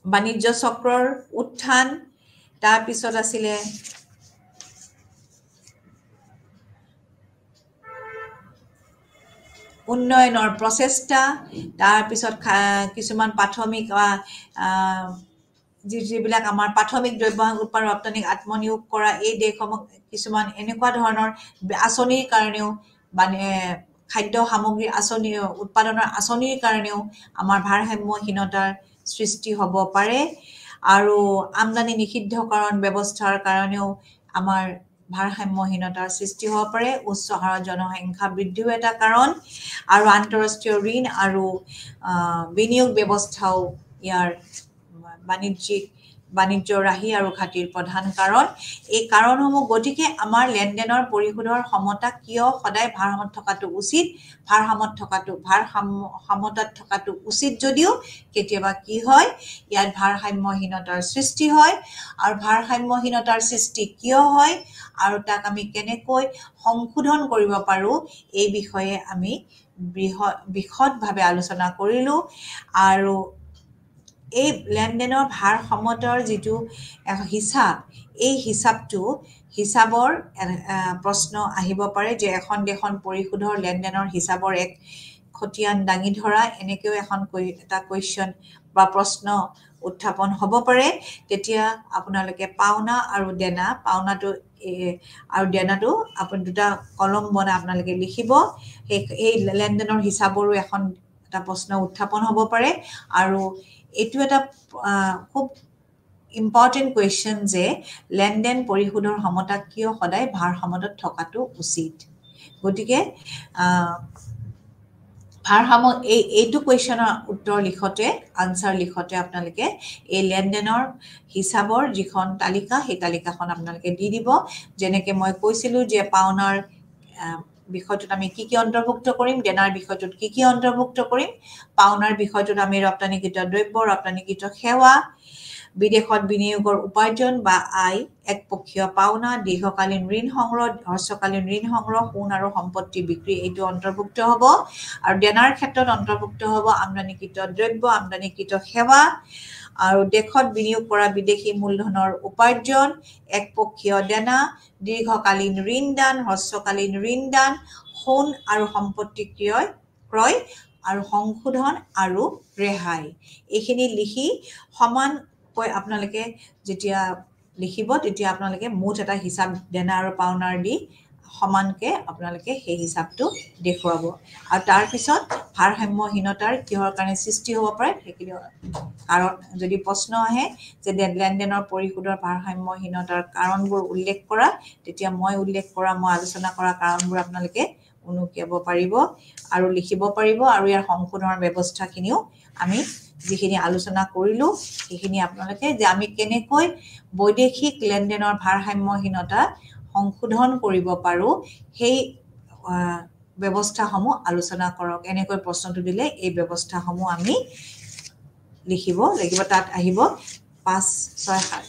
বাণিজ্য চক্ৰৰ উত্থান, তাৰপিছত আছিলে উন্নয়নৰ প্ৰচেষ্টা, তাৰপিছত কিছুমান প্ৰাথমিক যিবিলাক আমাৰ প্ৰাথমিক দ্ৰব্য উৎপাদন ৰপ্তানিক আত্মনিয়োগ কৰা এই দেশসমূহ কিছুমান এনেকুৱা ধৰণৰ আঁচনিৰ কাৰণেও মানে খাদ্য সামগ্ৰী আঁচনি উৎপাদনৰ আঁচনিৰ কাৰণেও আমাৰ ভাৰসাম্যহীনতাৰ সৃষ্টি হ'ব পাৰে। আৰু আমদানি নিষিদ্ধকৰণ ব্যৱস্থাৰ কাৰণেও আমাৰ ভাৰসাম্যহীনতাৰ সৃষ্টি হ'ব পাৰে। উচ্চ হাৰত জনসংখ্যা বৃদ্ধিও এটা কাৰণ, আৰু আন্তঃৰাষ্ট্ৰীয় ঋণ আৰু বিনিয়োগ ব্যৱস্থাও ইয়াৰ বাণিজ্য ৰাহি আৰু ঘাটিৰ প্ৰধান কাৰণ। এই কাৰণসমূহ গতিকে আমাৰ লেনদেনৰ পৰিশোধৰ সমতা কিয় সদায় ভাৰসাম্যত থকাটো উচিত, ভাৰসাম্যতাত থকাটো উচিত যদিও কেতিয়াবা কি হয়, ইয়াত ভাৰসাম্যহীনতাৰ সৃষ্টি হয়। আৰু ভাৰসাম্যহীনতাৰ সৃষ্টি কিয় হয় আৰু তাক আমি কেনেকৈ সংশোধন কৰিব পাৰোঁ এই বিষয়ে আমি বিশদভাৱে আলোচনা কৰিলোঁ। আৰু এই লেনদেনৰ ভাৰসাম্যতাৰ যিটো হিচাপ, এই হিচাবৰ প্ৰশ্ন আহিব পাৰে যে এখন দেশৰ পৰিশোধৰ লেনদেনৰ হিচাবৰ এক খতিয়ান দাঙি ধৰা, এনেকৈও এটা কুৱেশ্যন বা প্ৰশ্ন উত্থাপন হ'ব পাৰে। তেতিয়া আপোনালোকে পাওনা আৰু দেনাটো আপুনি দুটা কলম বনাই আপোনালোকে লিখিব। সেই লেনদেনৰ হিচাপৰো এটা প্ৰশ্ন উত্থাপন হ'ব পাৰে। আৰু এইটো এটা খুব ইম্পৰ্টেণ্ট কুৱেশ্যন যে লেনদেন পৰিশোধৰ সমতা কিয় সদায় ভাৰসাম্যত থকাটো উচিত। গতিকে এইটো কুৱেশ্যনৰ উত্তৰ আনচাৰ লিখোঁতে আপোনালোকে এই লেনদেনৰ হিচাপৰ যিখন তালিকা, সেই তালিকাখন আপোনালোকে দি দিব। যেনেকৈ মই কৈছিলোঁ যে পাওনাৰ বিষয়টোত আমি কি অন্তৰ্ভুক্ত কৰিম, দেনাৰ বিষয়টোত কি অন্তৰ্ভুক্ত কৰিম। পাওনাৰ বিষয়টোত আমি ৰপ্তানিকৃত দ্ৰব্য, ৰপ্তানিকৃত সেৱা, বিদেশত বিনিয়োগৰ উপাৰ্জন বা আয়, একপক্ষীয় পাওনা, দীৰ্ঘকালীন ঋণ সংগ্ৰহ, হ্ৰস্বকালীন ঋণ সংগ্ৰহ, সোণ আৰু সম্পত্তি বিক্ৰী, এইটো অন্তৰ্ভুক্ত হ'ব। আৰু দেনাৰ ক্ষেত্ৰত অন্তৰ্ভুক্ত হ'ব আমদানিকৃত দ্ৰব্য, আমদানিকৃত সেৱা আৰু দেশত বিনিয়োগ কৰা বিদেশী মূলধনৰ উপাৰ্জন, একপক্ষীয় দেনা, দীৰ্ঘকালীন ঋণদান, হ্ৰস্বকালীন ঋণদান, সোণ আৰু সম্পত্তি ক্ৰয় আৰু সংশোধন আৰু ৰেহাই। এইখিনি লিখি সমানকৈ আপোনালোকে যেতিয়া লিখিব তেতিয়া আপোনালোকে মুঠ এটা হিচাপ দেনা আৰু পাওনাৰ দি সমানকে আপোনালোকে সেই হিচাপটো দেখুৱাব। আৰু তাৰপিছত ভাৰসাম্যহীনতাৰ কিহৰ কাৰণে সৃষ্টি হ'ব পাৰে সেইখিনি কাৰণ যদি প্ৰশ্ন আহে যে লেনদেনৰ পৰিশোধৰ ভাৰসাম্যহীনতাৰ কাৰণবোৰ উল্লেখ কৰা, তেতিয়া মই আলোচনা কৰা কাৰণবোৰ আপোনালোকে উনুকিয়াব পাৰিব আৰু লিখিব পাৰিব। আৰু ইয়াৰ সংশোধনৰ ব্যৱস্থাখিনিও আমি যিখিনি আলোচনা কৰিলোঁ সেইখিনি আপোনালোকে যে আমি কেনেকৈ বৈদেশিক লেনদেনৰ ভাৰসাম্যহীনতা সংশোধন কৰিব পাৰোঁ সেই ব্যৱস্থাসমূহ আলোচনা কৰক। এনেকৈ প্ৰশ্নটো দিলে এই ব্যৱস্থাসমূহ আমি লিখিব লাগিব। তাত আহিব 5, 6,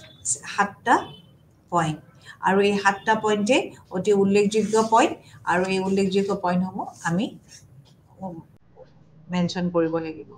7টা পইণ্ট আৰু এই 7টা পইণ্টে অতি উল্লেখযোগ্য পইণ্ট আৰু এই উল্লেখযোগ্য পইণ্টসমূহ আমি মেনশ্যন কৰিব লাগিব।